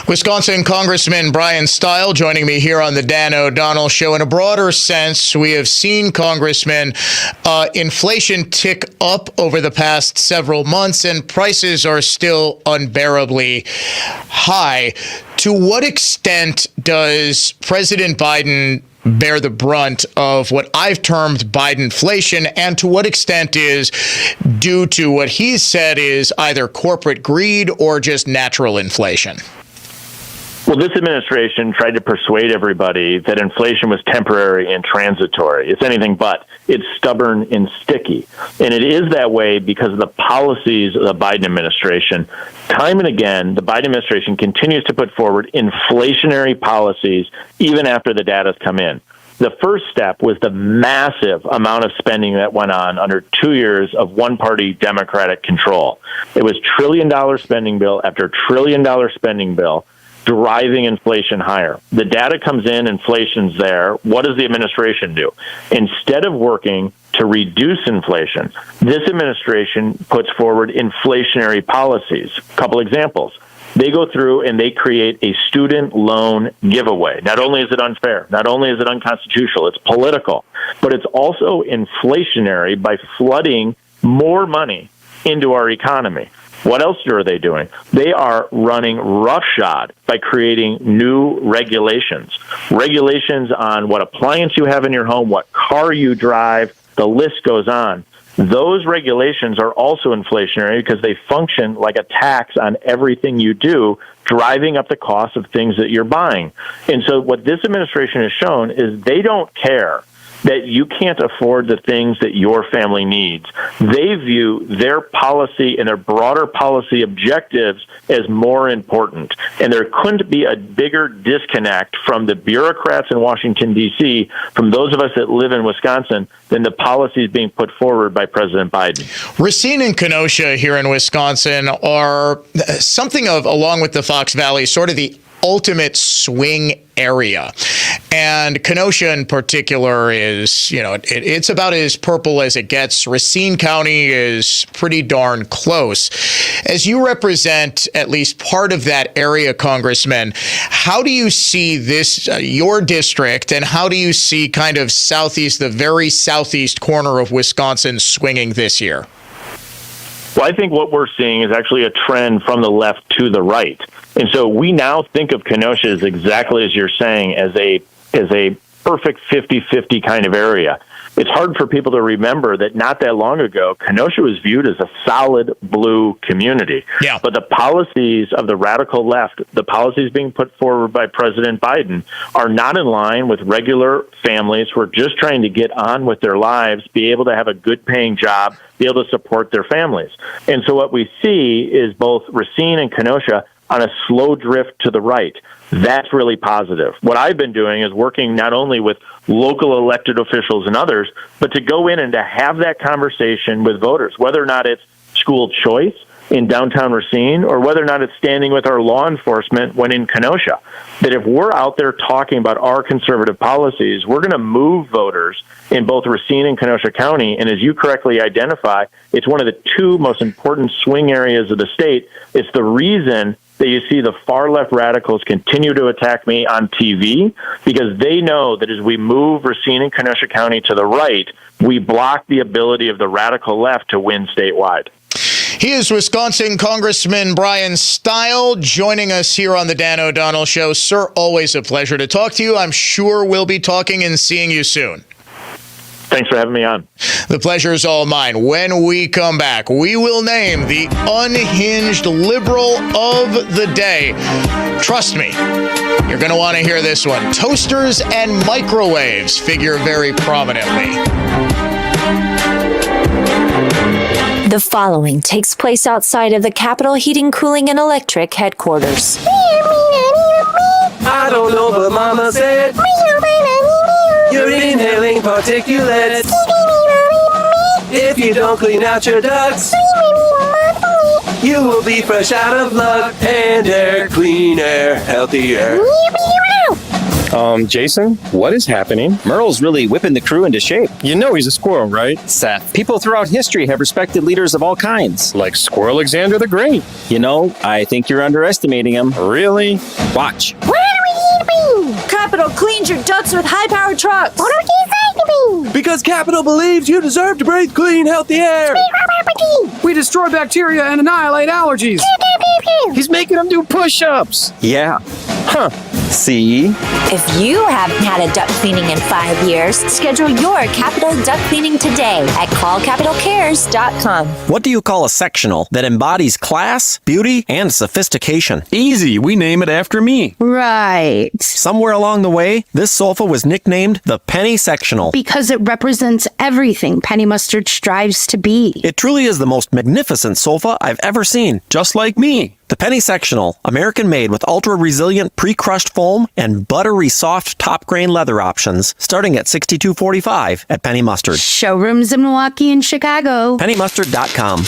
Wisconsin Congressman Bryan Steil joining me here on the Dan O'Donnell Show. In a broader sense, we have seen, Congressman, inflation tick up over the past several months, and prices are still unbearably high. To what extent does President Biden bear the brunt of what I've termed Bidenflation, and to what extent is due to what he's said is either corporate greed or just natural inflation? Well, this administration tried to persuade everybody that inflation was temporary and transitory. It's anything but. It's stubborn and sticky. And it is that way because of the policies of the Biden administration. Time and again, the Biden administration continues to put forward inflationary policies even after the data's come in. The first step was the massive amount of spending that went on under 2 years of one-party Democratic control. It was trillion-dollar spending bill after trillion-dollar spending bill, driving inflation higher. The data comes in, inflation's there. What does the administration do? Instead of working to reduce inflation, this administration puts forward inflationary policies. A couple examples. They go through and they create a student loan giveaway. Not only is it unfair, not only is it unconstitutional, it's political, but it's also inflationary by flooding more money into our economy. What else are they doing? They are running roughshod by creating new regulations. Regulations on what appliance you have in your home, what car you drive, the list goes on. Those regulations are also inflationary because they function like a tax on everything you do, driving up the cost of things that you're buying. And so what this administration has shown is they don't care that you can't afford the things that your family needs. They view their policy and their broader policy objectives as more important. And there couldn't be a bigger disconnect from the bureaucrats in Washington, D.C., from those of us that live in Wisconsin, than the policies being put forward by President Biden. Racine and Kenosha here in Wisconsin are something of, along with the Fox Valley, sort of the ultimate swing area. And Kenosha in particular is, it's about as purple as it gets. Racine County is pretty darn close. As you represent at least part of that area, Congressman, how do you see this, your district, and how do you see kind of southeast, the very southeast corner of Wisconsin swinging this year? Well, I think what we're seeing is actually a trend from the left to the right. And so we now think of Kenosha as exactly as you're saying, as a perfect 50-50 kind of area. It's hard for people to remember that not that long ago, Kenosha was viewed as a solid blue community. Yeah. But the policies of the radical left, the policies being put forward by President Biden, are not in line with regular families who are just trying to get on with their lives, be able to have a good paying job, be able to support their families. And so what we see is both Racine and Kenosha on a slow drift to the right. That's really positive. What I've been doing is working not only with local elected officials and others, but to go in and to have that conversation with voters, whether or not it's school choice in downtown Racine or whether or not it's standing with our law enforcement when in Kenosha. That if we're out there talking about our conservative policies, we're going to move voters in both Racine and Kenosha County. And as you correctly identify, it's one of the two most important swing areas of the state. It's the reason that you see the far left radicals continue to attack me on TV, because they know that as we move Racine and Kenosha County to the right, we block the ability of the radical left to win statewide. He is Wisconsin Congressman Bryan Steil joining us here on the Dan O'Donnell Show. Sir, always a pleasure to talk to you. I'm sure we'll be talking and seeing you soon. Thanks for having me on. The pleasure is all mine. When we come back, we will name the unhinged liberal of the day. Trust me, you're going to want to hear this one. Toasters and microwaves figure very prominently. The following takes place outside of the Capitol Heating, Cooling, and Electric headquarters. I don't know, but Mama said you're inhaling particulates. If you don't clean out your ducts, you will be fresh out of luck. And air, clean air, healthy air. Jason, what is happening? Merle's really whipping the crew into shape. You know he's a squirrel, right? Seth, people throughout history have respected leaders of all kinds. Like Squirrel Alexander the Great. You know, I think you're underestimating him. Really? Watch. Capital cleans your ducts with high-powered trucks. Because Capital believes you deserve to breathe clean, healthy air. We destroy bacteria and annihilate allergies. He's making them do push-ups. Yeah. Huh. See? If you haven't had a duct cleaning in 5 years, schedule your Capital duct cleaning today at callcapitalcares.com. What do you call a sectional that embodies class, beauty, and sophistication? Easy. We name it after me. Right. Somewhere along the way, this sofa was nicknamed the Penny Sectional. Because it represents everything Penny Mustard strives to be. It truly is the most magnificent sofa I've ever seen. Just like me. The Penny Sectional, American-made with ultra-resilient pre-crushed foam and buttery soft top-grain leather options, starting at $62.45 at Penny Mustard. Showrooms in Milwaukee and Chicago. PennyMustard.com.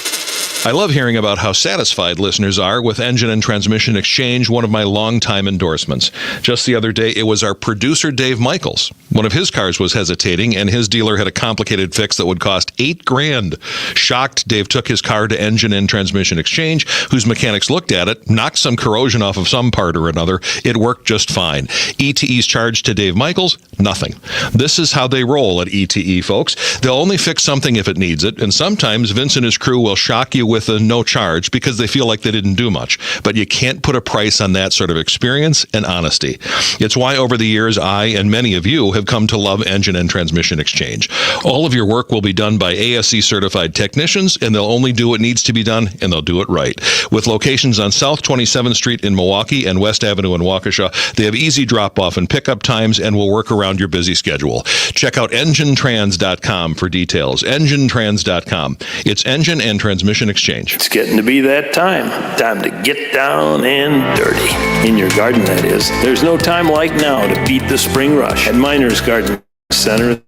I love hearing about how satisfied listeners are with Engine and Transmission Exchange, one of my longtime endorsements. Just the other day, it was our producer, Dave Michaels. One of his cars was hesitating, and his dealer had a complicated fix that would cost $8,000. Shocked, Dave took his car to Engine and Transmission Exchange, whose mechanics looked at it, knocked some corrosion off of some part or another. It worked just fine. ETE's charge to Dave Michaels? Nothing. This is how they roll at ETE, folks. They'll only fix something if it needs it, and sometimes Vince and his crew will shock you with a no charge because they feel like they didn't do much. But you can't put a price on that sort of experience and honesty. It's why over the years, I and many of you have come to love Engine and Transmission Exchange. All of your work will be done by ASE certified technicians, and they'll only do what needs to be done, and they'll do it right. With locations on South 27th Street in Milwaukee and West Avenue in Waukesha, they have easy drop-off and pickup times and will work around your busy schedule. Check out enginetrans.com for details. Enginetrans.com. It's Engine and Transmission Exchange. It's getting to be that time. Time to get down and dirty. In your garden, that is. There's no time like now to beat the spring rush. At Miners Garden Center,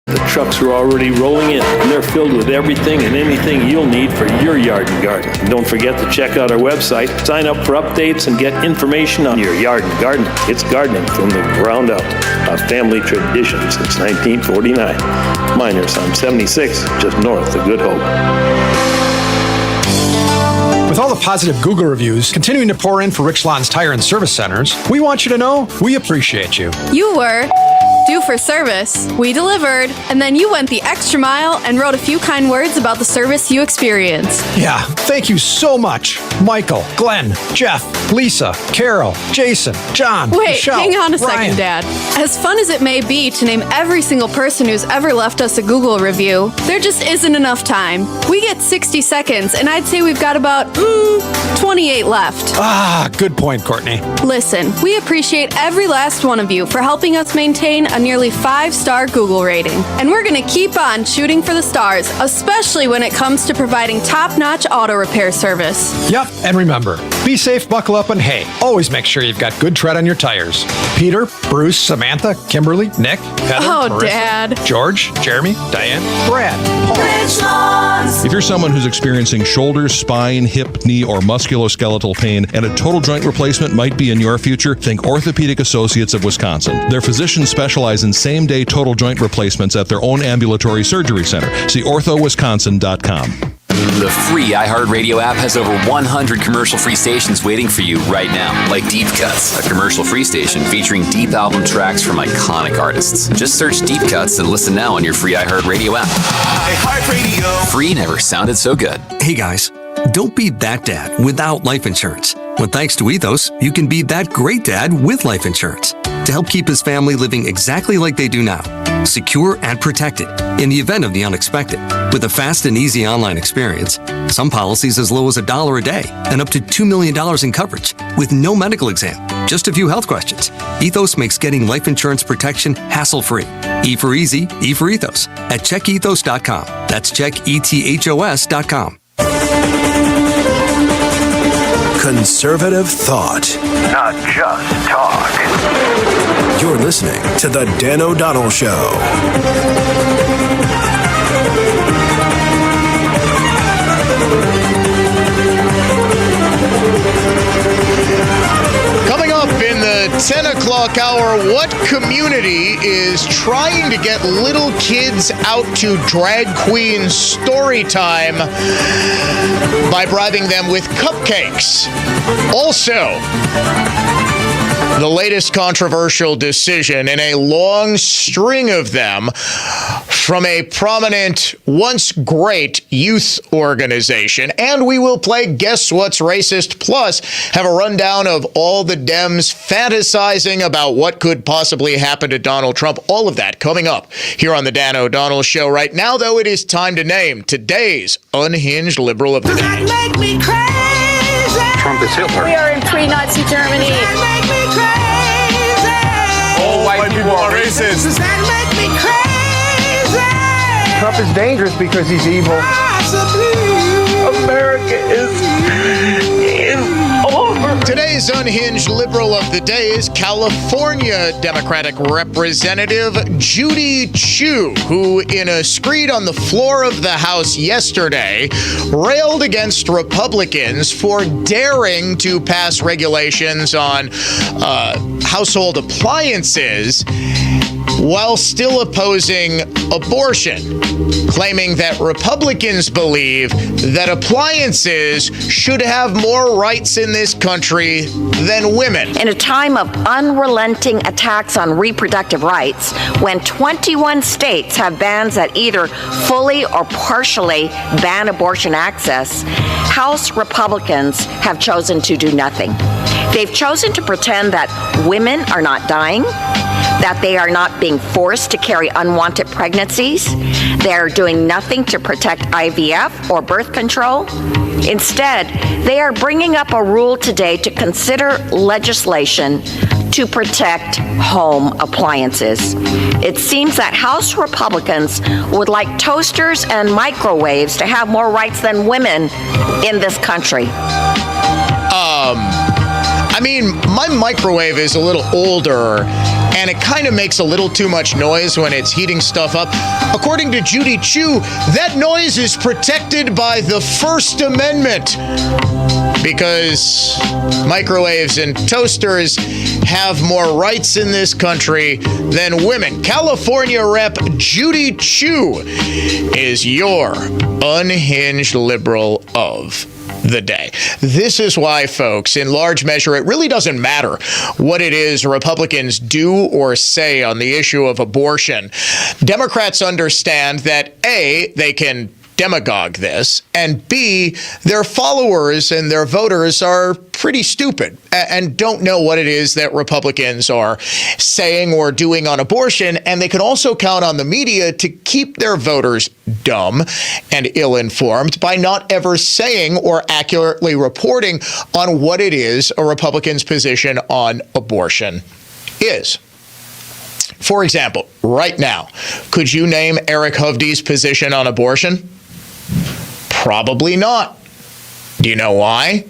the trucks are already rolling in, and they're filled with everything and anything you'll need for your yard and garden. And don't forget to check out our website, sign up for updates, and get information on your yard and garden. It's gardening from the ground up, a family tradition since 1949. Miners on 76, just north of Good Hope. With all the positive Google reviews continuing to pour in for Rick Schlon's Tire and Service Centers, we want you to know we appreciate you. You were due for service. We delivered, and then you went the extra mile and wrote a few kind words about the service you experienced. Yeah, thank you so much. Michael, Glenn, Jeff, Lisa, Carol, Jason, John, Wait, Michelle, hang on a Ryan. second, Dad. As fun as it may be to name every single person who's ever left us a Google review, there just isn't enough time. We get 60 seconds, and I'd say we've got about 28 left. Ah, good point, Courtney. Listen, we appreciate every last one of you for helping us maintain a nearly 5-star Google rating. And we're going to keep on shooting for the stars, especially when it comes to providing top-notch auto repair service. Yep, and remember, be safe, buckle up, and hey, always make sure you've got good tread on your tires. Peter, Bruce, Samantha, Kimberly, Nick, Heather, Oh, Marissa, Dad. George, Jeremy, Diane, Brad, Paul. If you're someone who's experiencing shoulder, spine, hip, knee, or musculoskeletal pain and a total joint replacement might be in your future, think Orthopedic Associates of Wisconsin. Their physicians specialize in same-day total joint replacements at their own ambulatory surgery center. See orthowisconsin.com. The free iHeartRadio app has over 100 commercial-free stations waiting for you right now, like Deep Cuts, a commercial-free station featuring deep album tracks from iconic artists. Just search Deep Cuts and listen now on your free iHeartRadio app. iHeartRadio. Free never sounded so good. Hey guys, don't be that dad without life insurance. When thanks to Ethos, you can be that great dad with life insurance to help keep his family living exactly like they do now. Secure and protected in the event of the unexpected. With a fast and easy online experience, some policies as low as $1 a day and up to $2 million in coverage with no medical exam, just a few health questions. Ethos makes getting life insurance protection hassle-free. E for easy, E for Ethos at checkethos.com. That's checkethos.com. Conservative thought. Not just talk. You're listening to The Dan O'Donnell Show. Coming up in the 10 o'clock hour what community is trying to get little kids out to drag queen story time by bribing them with cupcakes? Also, the latest controversial decision in a long string of them from a prominent, once great youth organization. And we will play Guess What's Racist, plus have a rundown of all the Dems fantasizing about what could possibly happen to Donald Trump. All of that coming up here on the Dan O'Donnell Show. Right now, though, it is time to name today's unhinged liberal of the day. Make me crazy. Trump is Hitler. We are in pre-Nazi Germany. Make me crazy. All white people are racist. Does that make me crazy? Trump is dangerous because he's evil. America is over. Today's unhinged liberal of the day is California Democratic Representative Judy Chu, who, in a screed on the floor of the House yesterday, railed against Republicans for daring to pass regulations on household appliances while still opposing abortion, claiming that Republicans believe that appliances should have more rights in this country than women. In a time of unrelenting attacks on reproductive rights, when 21 states have bans that either fully or partially ban abortion access, House Republicans have chosen to do nothing. They've chosen to pretend that women are not dying, that they are not being forced to carry unwanted pregnancies. They're doing nothing to protect IVF or birth control. Instead, they are bringing up a rule today to consider legislation to protect home appliances. It seems that House Republicans would like toasters and microwaves to have more rights than women in this country. I mean, my microwave is a little older, and it kind of makes a little too much noise when it's heating stuff up. According to Judy Chu, that noise is protected by the First Amendment because microwaves and toasters have more rights in this country than women. California Rep. Judy Chu is your unhinged liberal of the day. This is why, folks, in large measure, it really doesn't matter what it is Republicans do or say on the issue of abortion. Democrats understand that, A, they can demagogue this, and B, their followers and their voters are pretty stupid and don't know what it is that Republicans are saying or doing on abortion, and they can also count on the media to keep their voters dumb and ill-informed by not ever saying or accurately reporting on what it is a Republican's position on abortion is. For example, right now, could you name Eric Hovde's position on abortion? Probably not. Do you know why?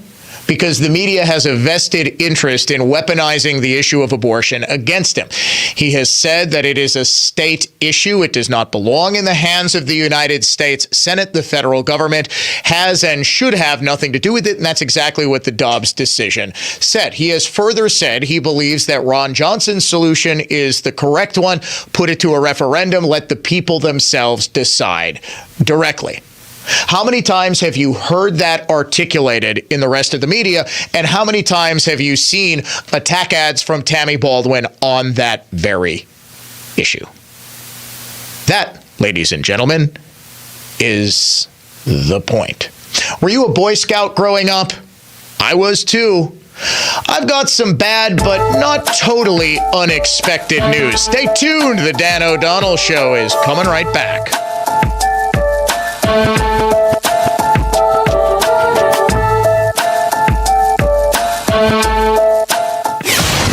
Because the media has a vested interest in weaponizing the issue of abortion against him. He has said that it is a state issue. It does not belong in the hands of the United States Senate. The federal government has and should have nothing to do with it, and that's exactly what the Dobbs decision said. He has further said he believes that Ron Johnson's solution is the correct one. Put it to a referendum. Let the people themselves decide directly. How many times have you heard that articulated in the rest of the media? And how many times have you seen attack ads from Tammy Baldwin on that very issue? That, ladies and gentlemen, is the point. Were you a Boy Scout growing up? I was too. I've got some bad but not totally unexpected news. Stay tuned. The Dan O'Donnell Show is coming right back.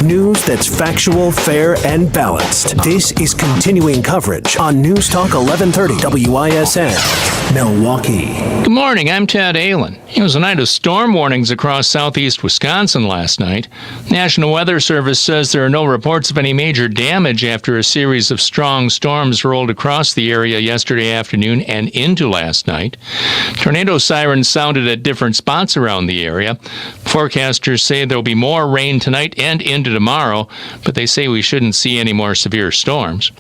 News that's factual, fair, and balanced. This is continuing coverage on News Talk 1130 WISN, Milwaukee. Good morning, I'm Ted Allen. It was a night of storm warnings across southeast Wisconsin last night. National Weather Service says there are no reports of any major damage after a series of strong storms rolled across the area yesterday afternoon and into last night. Tornado sirens sounded at different spots around the area. Forecasters say there will be more rain tonight and into tomorrow, but they say we shouldn't see any more severe storms.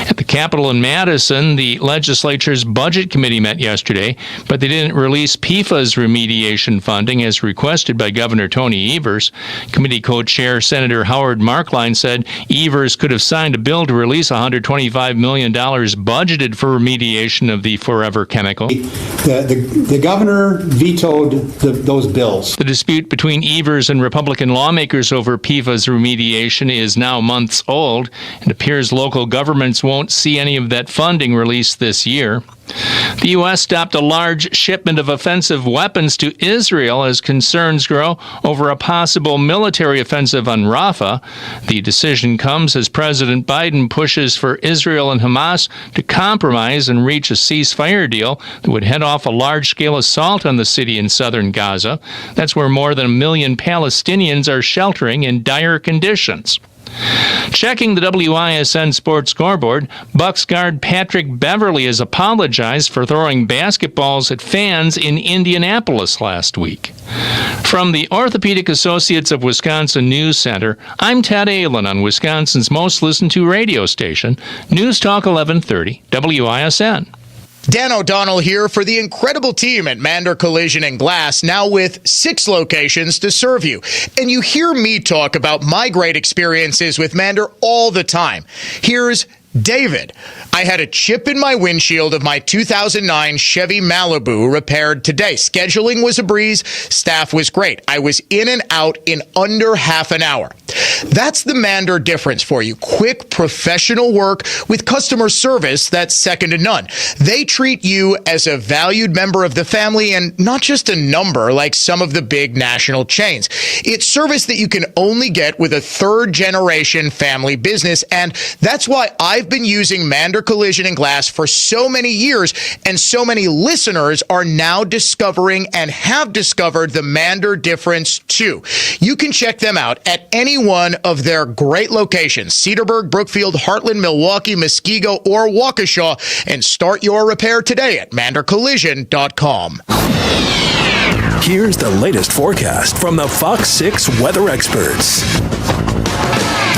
At the Capitol in Madison, the legislature's Budget Committee met yesterday, but they didn't release PFAS remediation funding as requested by Governor Tony Evers. Committee co-chair Senator Howard Markline said Evers could have signed a bill to release $125 million budgeted for remediation of the forever chemical. The governor vetoed those bills. The dispute between Evers and Republican lawmakers over PFAS remediation is now months old. It appears local governments won't see any of that funding released this year. The U.S. stopped a large shipment of offensive weapons to Israel as concerns grow over a possible military offensive on Rafah. The decision comes as President Biden pushes for Israel and Hamas to compromise and reach a ceasefire deal that would head off a large-scale assault on the city in southern Gaza. That's where more than 1 million Palestinians are sheltering in dire conditions. Checking the WISN Sports Scoreboard, Bucks guard Patrick Beverly has apologized for throwing basketballs at fans in Indianapolis last week. From the Orthopedic Associates of Wisconsin News Center, I'm Ted Allen on Wisconsin's most listened to radio station, News Talk 1130 WISN. Dan O'Donnell here for the incredible team at Mander Collision and Glass, now with 6 locations to serve you. And you hear me talk about my great experiences with Mander all the time. Here's David. I had a chip in my windshield of my 2009 Chevy Malibu repaired today. Scheduling was a breeze. Staff was great. I was in and out in under half an hour. That's the Mander difference for you. Quick, professional work with customer service that's second to none. They treat you as a valued member of the family and not just a number like some of the big national chains. It's service that you can only get with a third-generation family business, and that's why I've been using Mander Collision and Glass for so many years, and so many listeners are now discovering and have discovered the Mander difference too. You can check them out at any one of their great locations, Cedarburg, Brookfield, Heartland, Milwaukee, Muskego, or Waukesha, and start your repair today at mandercollision.com. Here's the latest forecast from the Fox 6 weather experts.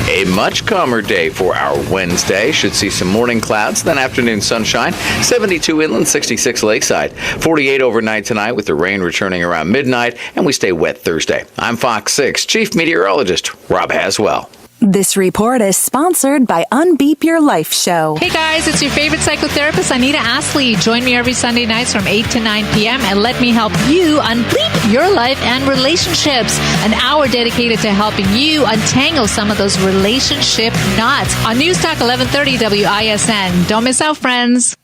A much calmer day for our Wednesday. Should see some morning clouds, then afternoon sunshine. 72 inland, 66 lakeside. 48 overnight tonight with the rain returning around midnight, and we stay wet Thursday. I'm Fox 6 Chief Meteorologist Rob Haswell. This report is sponsored by Unbeep Your Life Show. Hey guys, it's your favorite psychotherapist, Anita Astley. Join me every Sunday nights from 8 to 9 p.m. and let me help you unbleep your life and relationships. An hour dedicated to helping you untangle some of those relationship knots on News Talk 1130 WISN. Don't miss out, friends.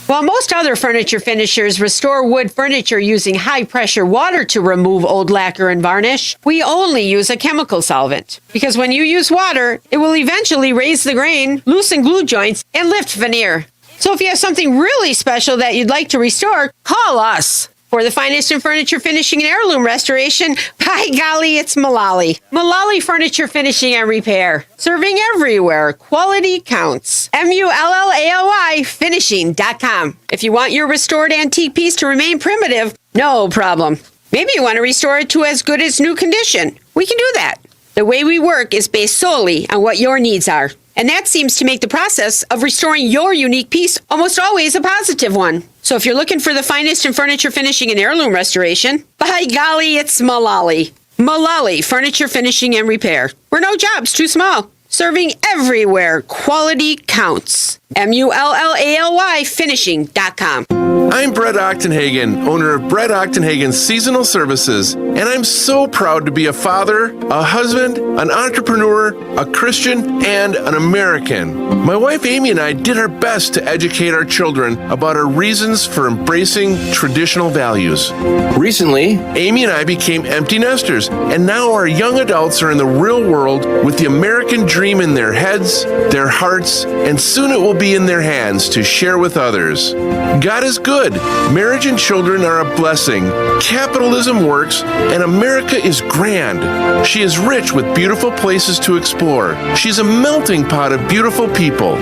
While most other furniture finishers restore wood furniture using high-pressure water to remove old lacquer and varnish, we only use a chemical solvent. Because when you use water, it will eventually raise the grain, loosen glue joints, and lift veneer. So if you have something really special that you'd like to restore, call us. For the finest in furniture finishing and heirloom restoration, by golly, it's Mullally. Mullally Furniture Finishing and Repair. Serving everywhere. Quality counts. MULLALY finishing.com. If you want your restored antique piece to remain primitive, no problem. Maybe you want to restore it to as good as new condition. We can do that. The way we work is based solely on what your needs are. And that seems to make the process of restoring your unique piece almost always a positive one. So if you're looking for the finest in furniture finishing and heirloom restoration, by golly, it's Mullally. Mullally Furniture Finishing and Repair. We're no job's too small. Serving everywhere. Quality counts. MULLALY finishing.com. I'm Brett Ochtenhagen, owner of Brett Ochtenhagen Seasonal Services, and I'm so proud to be a father, a husband, an entrepreneur, a Christian, and an American. My wife Amy and I did our best to educate our children about our reasons for embracing traditional values. Recently, Amy and I became empty nesters, and now our young adults are in the real world with the American dream dream in their heads, their hearts, and soon it will be in their hands to share with others. God is good. Marriage and children are a blessing. Capitalism works, and America is grand. She is rich with beautiful places to explore. She's a melting pot of beautiful people.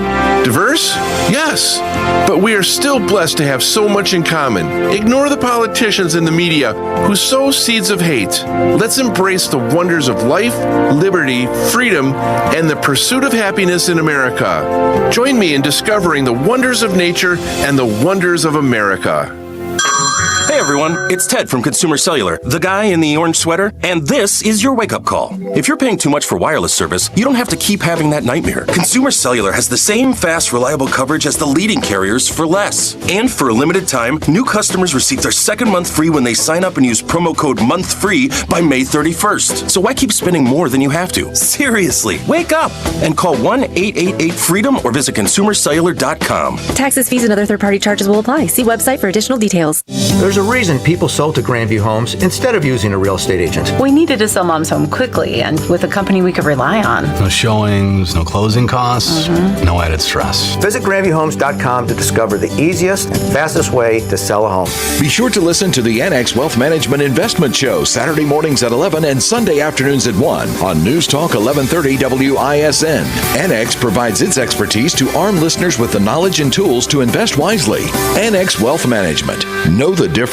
Diverse? Yes. But we are still blessed to have so much in common. Ignore the politicians and the media who sow seeds of hate. Let's embrace the wonders of life, liberty, freedom, and the pursuit of happiness in America. Join me in discovering the wonders of nature and the wonders of America. Hey everyone, it's Ted from Consumer Cellular, the guy in the orange sweater, and this is your wake-up call. If you're paying too much for wireless service, you don't have to keep having that nightmare. Consumer Cellular has the same fast, reliable coverage as the leading carriers for less. And for a limited time, new customers receive their second month free when they sign up and use promo code MONTHFREE by May 31st. So why keep spending more than you have to? Seriously, wake up and call 1-888-FREEDOM or visit consumercellular.com. Taxes, fees, and other third-party charges will apply. See website for additional details. There's a reason people sold to Grandview Homes instead of using a real estate agent. We needed to sell Mom's home quickly and with a company we could rely on. No showings, no closing costs, no added stress. Visit GrandviewHomes.com to discover the easiest and fastest way to sell a home. Be sure to listen to the Annex Wealth Management Investment Show Saturday mornings at 11 and Sunday afternoons at 1 on News Talk 1130 WISN. Annex provides its expertise to arm listeners with the knowledge and tools to invest wisely. Annex Wealth Management. Know the difference.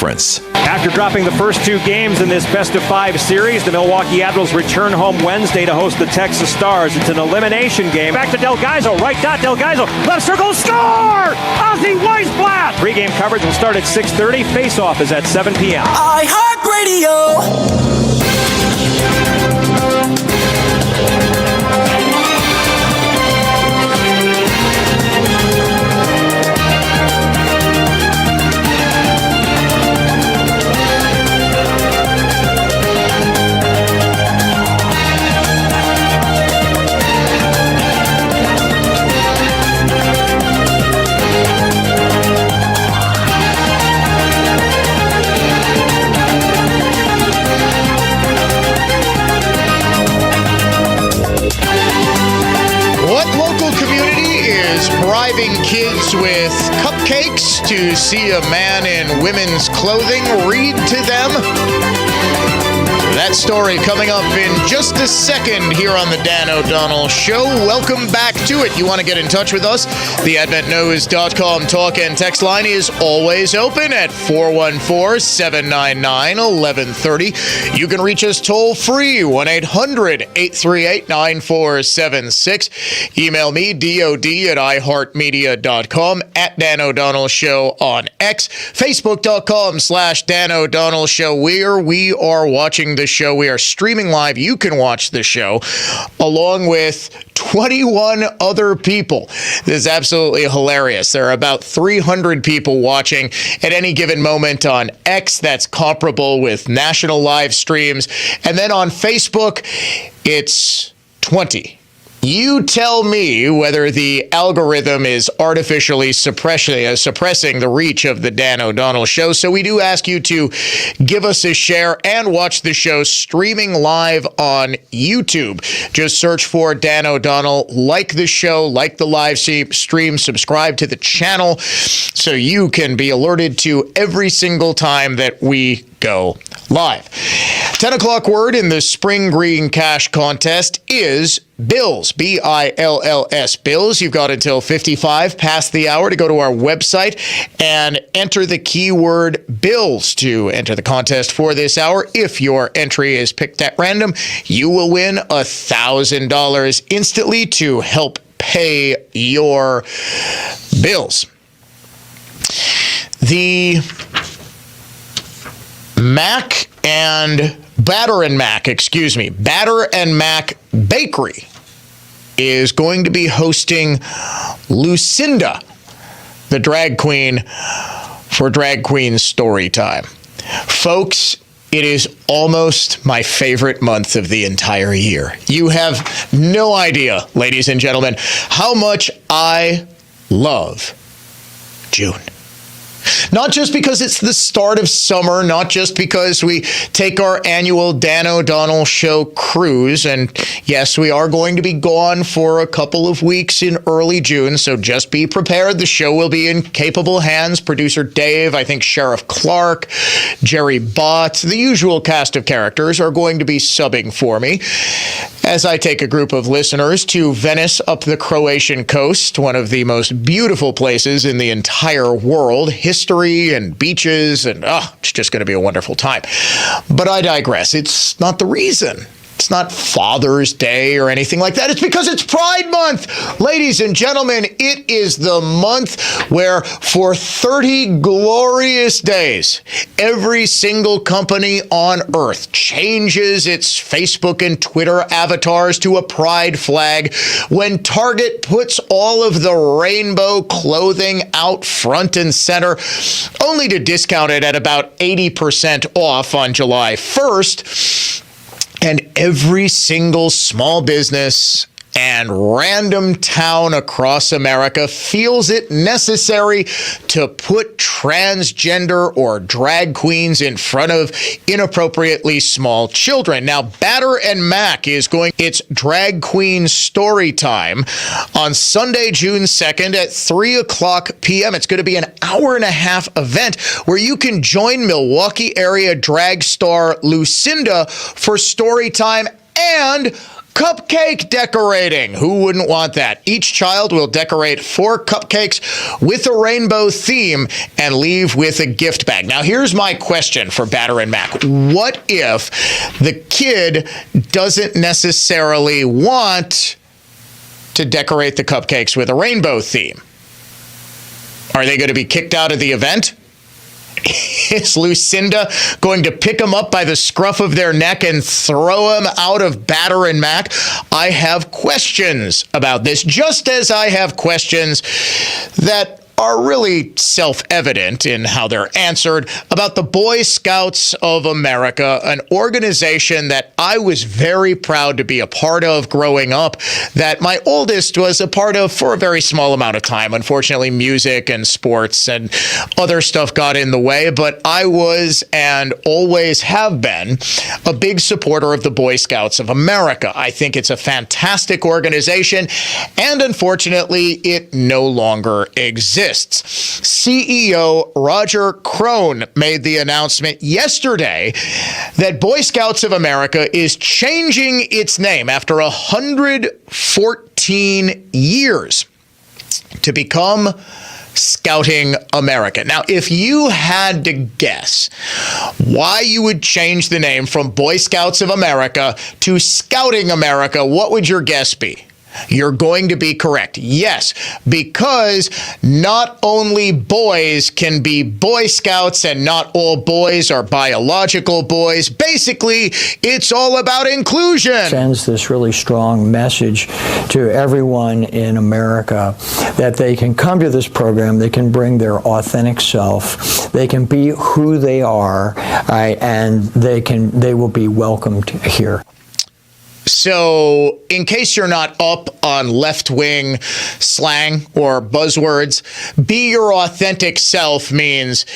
After dropping the first two games in this best-of-5 series, the Milwaukee Admirals return home Wednesday to host the Texas Stars. It's an elimination game. Back to Delgaizo, right dot, Delgaizo, left circle, score! Ozzie Weisblatt! Pre-game coverage will start at 6:30. Face-off is at 7 p.m. iHeartRadio. Bribing kids with cupcakes to see a man in women's clothing read to them? That story coming up in just a second here on the Dan O'Donnell Show. Welcome back to it. You want to get in touch with us? The AdventNews.com talk and text line is always open at 414-799-1130. You can reach us toll free, 1-800-838-9476. Email me, DOD@iHeartMedia.com, at Dan O'Donnell Show on X, Facebook.com/Dan O'Donnell Show, where we are watching the show. We are streaming live. You can watch the show along with 21 other people. This is absolutely hilarious. There are about 300 people watching at any given moment on X. That's comparable with national live streams. And then on Facebook, it's 20. You tell me whether the algorithm is artificially suppressing the reach of the Dan O'Donnell Show. So we do ask you to give us a share and watch the show streaming live on YouTube. Just search for Dan O'Donnell, like the show, like the live stream, subscribe to the channel so you can be alerted to every single time that we go live. 10 o'clock word in the Spring Green Cash Contest is Bills, B-I-L-L-S, Bills. You've got until 55 past the hour to go to our website and enter the keyword Bills to enter the contest for this hour. If your entry is picked at random, you will win $1,000 instantly to help pay your bills. The Batter and Mac Bakery is going to be hosting Lucinda, the drag queen, for Drag Queen Story Time. Folks, it is almost my favorite month of the entire year. You have no idea, ladies and gentlemen, how much I love June. Not just because it's the start of summer, not just because we take our annual Dan O'Donnell Show cruise. And yes, we are going to be gone for a couple of weeks in early June, so just be prepared. The show will be in capable hands. Producer Dave, I think Sheriff Clark, Jerry Bott, the usual cast of characters are going to be subbing for me as I take a group of listeners to Venice up the Croatian coast, one of the most beautiful places in the entire world. History and beaches, and it's just going to be a wonderful time. But I digress. It's not the reason. It's not Father's Day or anything like that. It's because it's Pride Month. Ladies and gentlemen, it is the month where for 30 glorious days, every single company on earth changes its Facebook and Twitter avatars to a pride flag. When Target puts all of the rainbow clothing out front and center, only to discount it at about 80% off on July 1st. And every single small business and random town across America feels it necessary to put transgender or drag queens in front of inappropriately small children. Now, Batter and Mac is going its drag queen story time on Sunday, June 2nd at 3 o'clock p.m. It's going to be an hour-and-a-half event where you can join Milwaukee area drag star Lucinda for story time and cupcake decorating. Who wouldn't want that? Each child will decorate 4 cupcakes with a rainbow theme and leave with a gift bag. Now, here's my question for Batter and Mac. What if the kid doesn't necessarily want to decorate the cupcakes with a rainbow theme? Are they going to be kicked out of the event? Is Lucinda going to pick them up by the scruff of their neck and throw them out of Batter and Mac? I have questions about this, just as I have questions that are really self-evident in how they're answered about the Boy Scouts of America, an organization that I was very proud to be a part of growing up, that my oldest was a part of for a very small amount of time. Unfortunately, music and sports and other stuff got in the way, but I was and always have been a big supporter of the Boy Scouts of America. I think it's a fantastic organization, and unfortunately, it no longer exists. CEO Roger Crone made the announcement yesterday that Boy Scouts of America is changing its name after 114 years to become Scouting America. Now, if you had to guess why you would change the name from Boy Scouts of America to Scouting America, what would your guess be? You're going to be correct. Yes, because not only boys can be Boy Scouts and not all boys are biological boys. Basically, it's all about inclusion. Sends this really strong message to everyone in America that they can come to this program, they can bring their authentic self, they can be who they are, and they will be welcomed here. So, in case you're not up on left-wing slang or buzzwords, be your authentic self means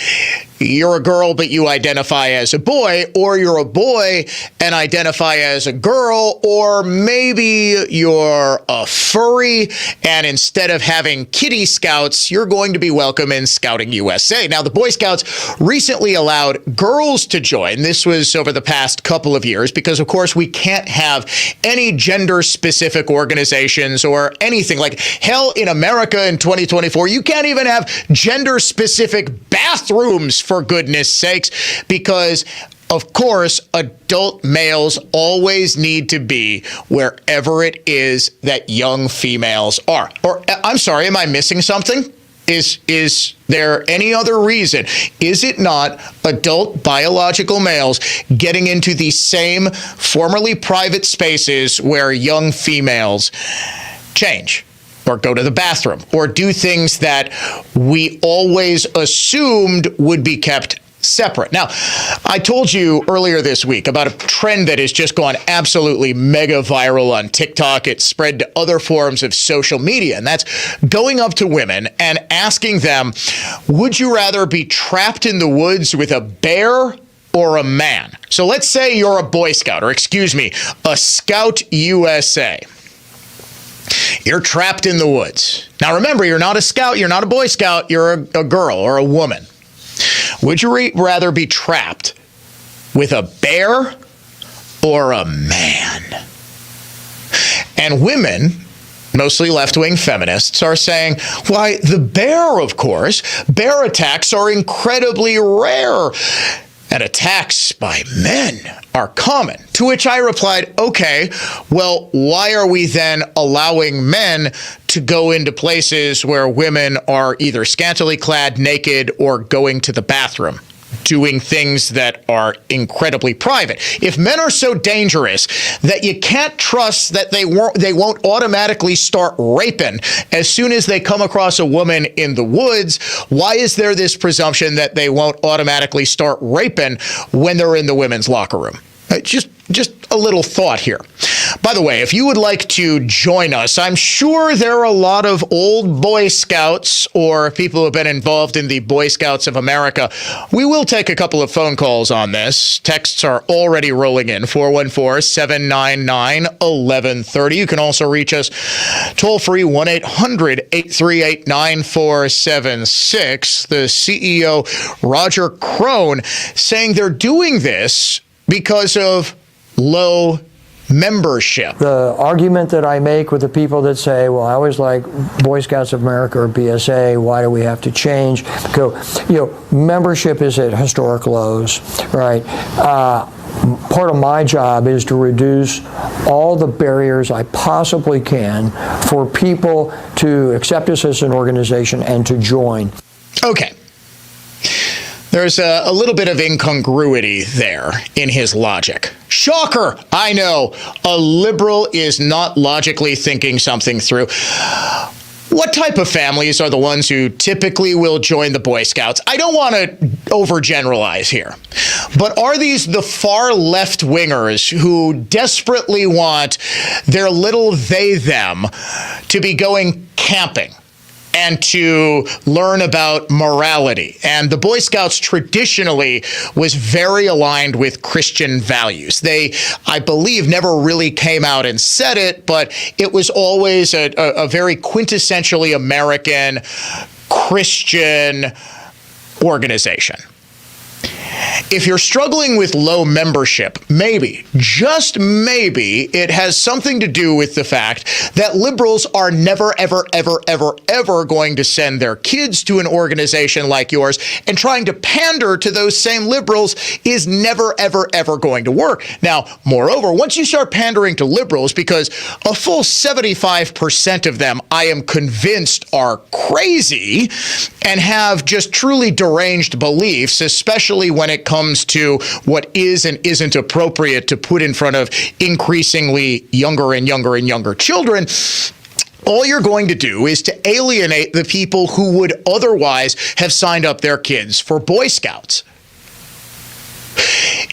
you're a girl but you identify as a boy, or you're a boy and identify as a girl, or maybe you're a furry and instead of having kitty scouts, you're going to be welcome in Scouting USA. Now, the Boy Scouts recently allowed girls to join. This was over the past couple of years because, of course, we can't have any gender-specific organizations or anything. Like, hell, in America in 2024, you can't even have gender-specific bathrooms, for goodness sakes, because, of course, adult males always need to be wherever it is that young females are. Or, I'm sorry, am I missing something? Is there any other reason? Is it not adult biological males getting into the same formerly private spaces where young females change or go to the bathroom or do things that we always assumed would be kept separate. Now, I told you earlier this week about a trend that has just gone absolutely mega viral on TikTok. It's spread to other forms of social media, and that's going up to women and asking them, would you rather be trapped in the woods with a bear or a man? So let's say you're a Boy Scout, or excuse me, a Scout USA. You're trapped in the woods. Now remember, you're not a Scout, you're not a Boy Scout, you're a girl or a woman. Would you rather be trapped with a bear or a man? And women, mostly left-wing feminists, are saying, why, the bear, of course. Bear attacks are incredibly rare, and attacks by men are common. To which I replied, okay, well, why are we then allowing men to go into places where women are either scantily clad, naked, or going to the bathroom, doing things that are incredibly private? If men are so dangerous that you can't trust that they won't automatically start raping as soon as they come across a woman in the woods, why is there this presumption that they won't automatically start raping when they're in the women's locker room? Just a little thought here. By the way, if you would like to join us, I'm sure there are a lot of old Boy Scouts or people who have been involved in the Boy Scouts of America. We will take a couple of phone calls on this. Texts are already rolling in, 414-799-1130. You can also reach us toll-free, 1-800-838-9476. The CEO, Roger Crone, saying they're doing this because of low membership. The argument that I make with the people that say, well, I always like Boy Scouts of America or BSA, why do we have to change? Membership is at historic lows, right? Part of my job is to reduce all the barriers I possibly can for people to accept us as an organization and to join. Okay. There's a little bit of incongruity there in his logic. Shocker! I know. A liberal is not logically thinking something through. What type of families are the ones who typically will join the Boy Scouts? I don't want to overgeneralize here, but are these the far left-wingers who desperately want their little they-them to be going camping and to learn about morality? And the Boy Scouts traditionally was very aligned with Christian values. They, I believe, never really came out and said it, but it was always a very quintessentially American Christian organization. If you're struggling with low membership, maybe, just maybe, it has something to do with the fact that liberals are never, ever, ever, ever, ever going to send their kids to an organization like yours, and trying to pander to those same liberals is never, ever, ever going to work. Now, moreover, once you start pandering to liberals, because a full 75% of them, I am convinced, are crazy and have just truly deranged beliefs, especially when it comes to what is and isn't appropriate to put in front of increasingly younger and younger and younger children, all you're going to do is to alienate the people who would otherwise have signed up their kids for Boy Scouts.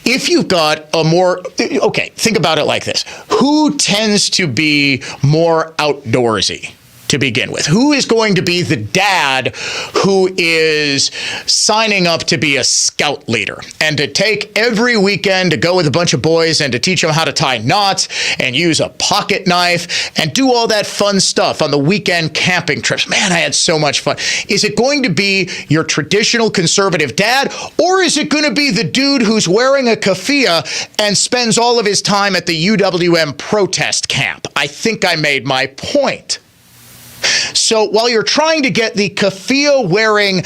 If you've got a more, okay, think about it like this. Who tends to be more outdoorsy to begin with? Who is going to be the dad who is signing up to be a scout leader and to take every weekend to go with a bunch of boys and to teach them how to tie knots and use a pocket knife and do all that fun stuff on the weekend camping trips? Man, I had so much fun. Is it going to be your traditional conservative dad, or is it going to be the dude who's wearing a keffiyeh and spends all of his time at the UWM protest camp? I think I made my point. So while you're trying to get the keffiyeh-wearing,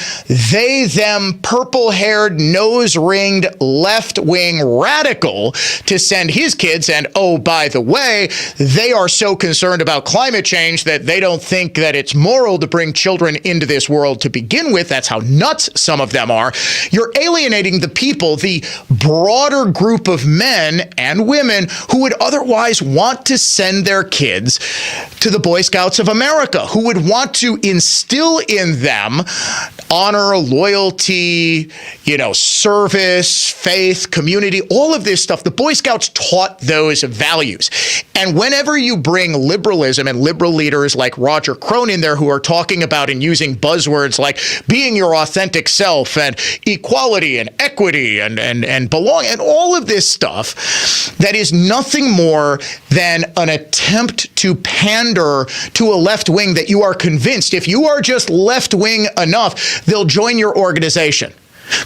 they-them, purple-haired, nose-ringed, left-wing radical to send his kids, and oh, by the way, they are so concerned about climate change that they don't think that it's moral to bring children into this world to begin with. That's how nuts some of them are. You're alienating the people, the broader group of men and women who would otherwise want to send their kids to the Boy Scouts of America, who would would want to instill in them honor, loyalty, service, faith, community, all of this stuff. The Boy Scouts taught those values. And whenever you bring liberalism and liberal leaders like Roger Crone in there who are talking about and using buzzwords like being your authentic self and equality and equity and belong and all of this stuff, that is nothing more than an attempt to pander to a left wing that you are convinced if you are just left wing enough, they'll join your organization.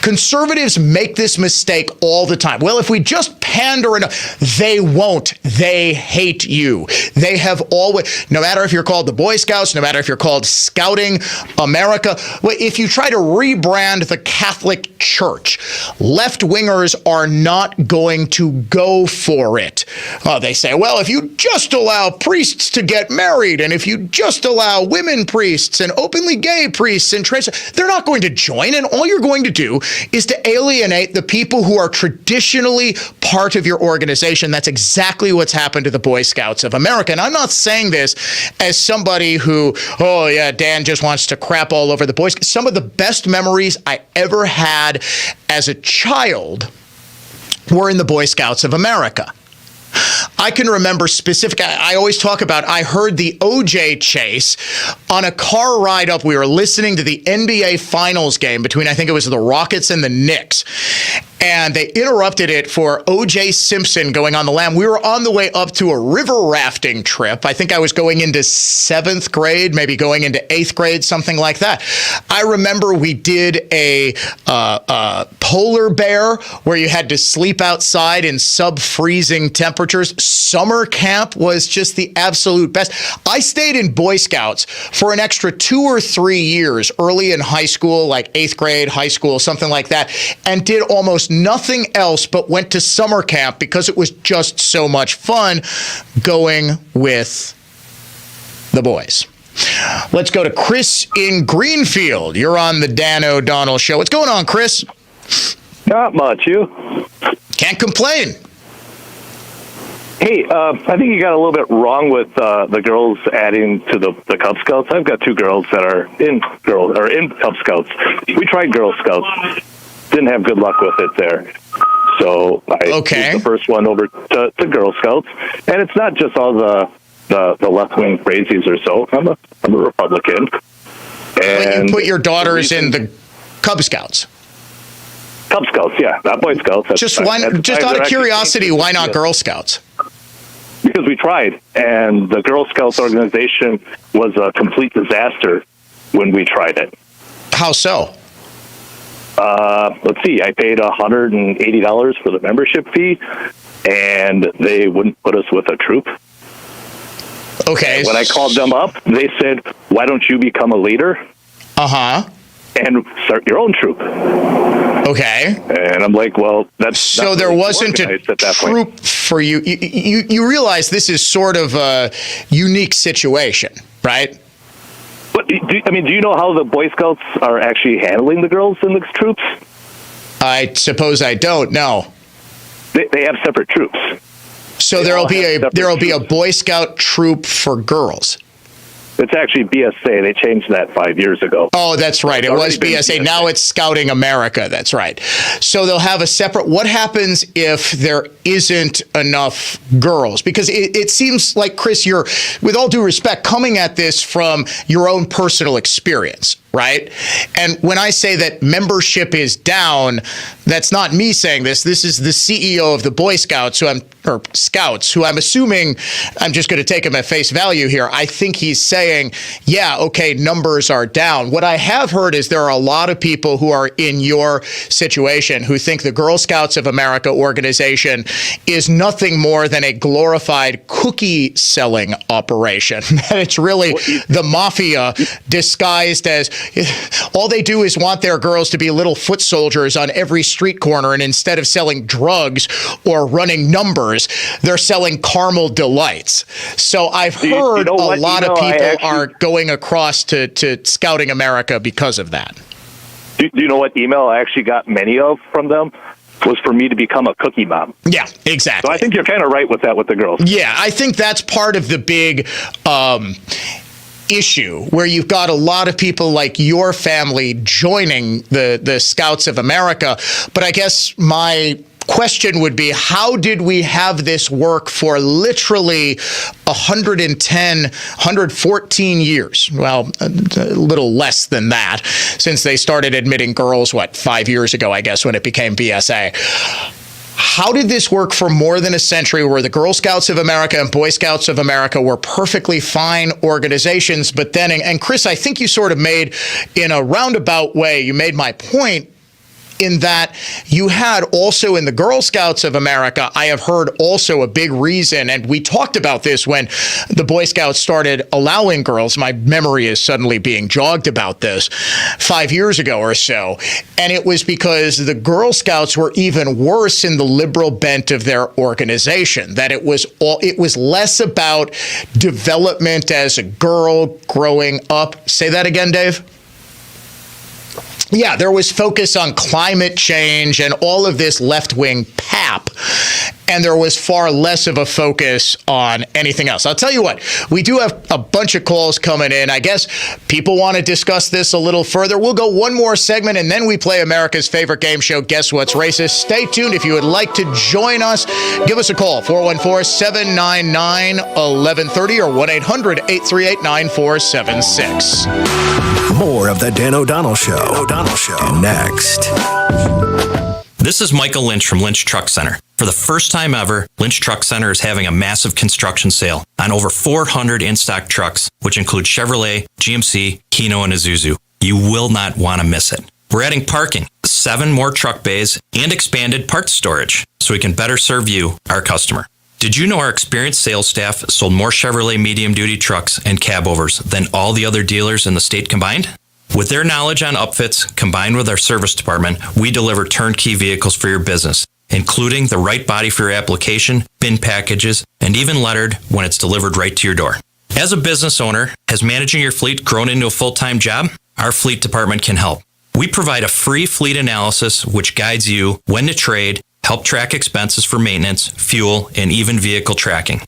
Conservatives make this mistake all the time. Well, if we just pander enough, they won't. They hate you. They have always, no matter if you're called the Boy Scouts, no matter if you're called Scouting America, if you try to rebrand the Catholic Church, left-wingers are not going to go for it. They say, well, if you just allow priests to get married, and if you just allow women priests and openly gay priests and trans, they're not going to join, and all you're going to do is to alienate the people who are traditionally part of your organization. That's exactly what's happened to the Boy Scouts of America. And I'm not saying this as somebody who, Dan just wants to crap all over the Boy Scouts. Some of the best memories I ever had as a child were in the Boy Scouts of America. I can remember I always talk about, I heard the OJ chase on a car ride up. We were listening to the NBA Finals game between, I think it was the Rockets and the Knicks. And they interrupted it for O.J. Simpson going on the lam. We were on the way up to a river rafting trip. I think I was going into 7th grade, maybe going into 8th grade, something like that. I remember we did a polar bear where you had to sleep outside in sub-freezing temperatures. Summer camp was just the absolute best. I stayed in Boy Scouts for an extra 2 or 3 years early in high school, like 8th grade, high school, something like that, and did almost nothing else but went to summer camp because it was just so much fun going with the boys. Let's go to Chris in Greenfield. You're on the Dan O'Donnell Show. What's going on, Chris? Not much. You? Can't complain. Hey, I think you got a little bit wrong with the girls adding to the Cub Scouts. I've got 2 girls that are in Cub Scouts. We tried Girl Scouts. Didn't have good luck with it there. So I moved the first one over to Girl Scouts. And it's not just all the left-wing crazies or so. I'm a Republican. And you put your daughters in the Cub Scouts. Cub Scouts, yeah. Not Boy Scouts. Just out of curiosity, why not Girl Scouts? Because we tried. And the Girl Scouts organization was a complete disaster when we tried it. How so? Let's see, I paid $180 for the membership fee, and they wouldn't put us with a troop. Okay. And when I called them up, they said, why don't you become a leader? Uh-huh. And start your own troop. Okay. And I'm like, well, that's so there wasn't a troop for you. You realize this is sort of a unique situation, right? But, do you know how the Boy Scouts are actually handling the girls in the troops? I suppose I don't know. They have separate troops. So there'll be a Boy Scout troop for girls. It's actually BSA. They changed that 5 years ago. Oh, that's right. It was BSA. Now it's Scouting America. That's right. So they'll have a separate. What happens if there isn't enough girls? Because it seems like, Chris, you're, with all due respect, coming at this from your own personal experience, right? And when I say that membership is down, that's not me saying this. This is the CEO of the Boy Scouts, who I'm assuming, I'm just going to take him at face value here. I think he's saying, yeah, okay, numbers are down. What I have heard is there are a lot of people who are in your situation who think the Girl Scouts of America organization is nothing more than a glorified cookie selling operation. That it's really the mafia disguised as, all they do is want their girls to be little foot soldiers on every street corner, and instead of selling drugs or running numbers, they're selling caramel delights. So I've heard a lot of people are going across to Scouting America because of that. Do you know what email I actually got many of from them? Was for me to become a cookie mom. Yeah, exactly. So I think you're kind of right with that with the girls. Yeah, I think that's part of the big issue where you've got a lot of people like your family joining the Scouts of America. But I guess my question would be, how did we have this work for literally 114 years? Well, a little less than that, since they started admitting girls, 5 years ago, I guess, when it became BSA. How did this work for more than a century, where the Girl Scouts of America and Boy Scouts of America were perfectly fine organizations, but then, and Chris, I think you sort of made, in a roundabout way, you made my point, in that you had also in the Girl Scouts of America, I have heard also a big reason, and we talked about this when the Boy Scouts started allowing girls. My memory is suddenly being jogged about this 5 years ago or so. And it was because the Girl Scouts were even worse in the liberal bent of their organization, that it was less about development as a girl growing up. Say that again, Dave? Yeah, there was focus on climate change and all of this left-wing pap, and there was far less of a focus on anything else. I'll tell you what, we do have a bunch of calls coming in. I guess people want to discuss this a little further. We'll go one more segment, and then we play America's favorite game show, Guess What's Racist. Stay tuned. If you would like to join us, give us a call, 414-799-1130 or 1-800-838-9476. More of the Dan O'Donnell Show. Next. This is Michael Lynch from Lynch Truck Center. For the first time ever, Lynch Truck Center is having a massive construction sale on over 400 in-stock trucks, which include Chevrolet, GMC, Hino, and Isuzu. You will not want to miss it. We're adding parking, 7 more truck bays, and expanded parts storage, so we can better serve you, our customer. Did you know our experienced sales staff sold more Chevrolet medium-duty trucks and cab-overs than all the other dealers in the state combined? With their knowledge on upfits, combined with our service department, we deliver turnkey vehicles for your business, including the right body for your application, bin packages, and even lettered when it's delivered right to your door. As a business owner, has managing your fleet grown into a full-time job? Our fleet department can help. We provide a free fleet analysis which guides you when to trade, help track expenses for maintenance, fuel, and even vehicle tracking.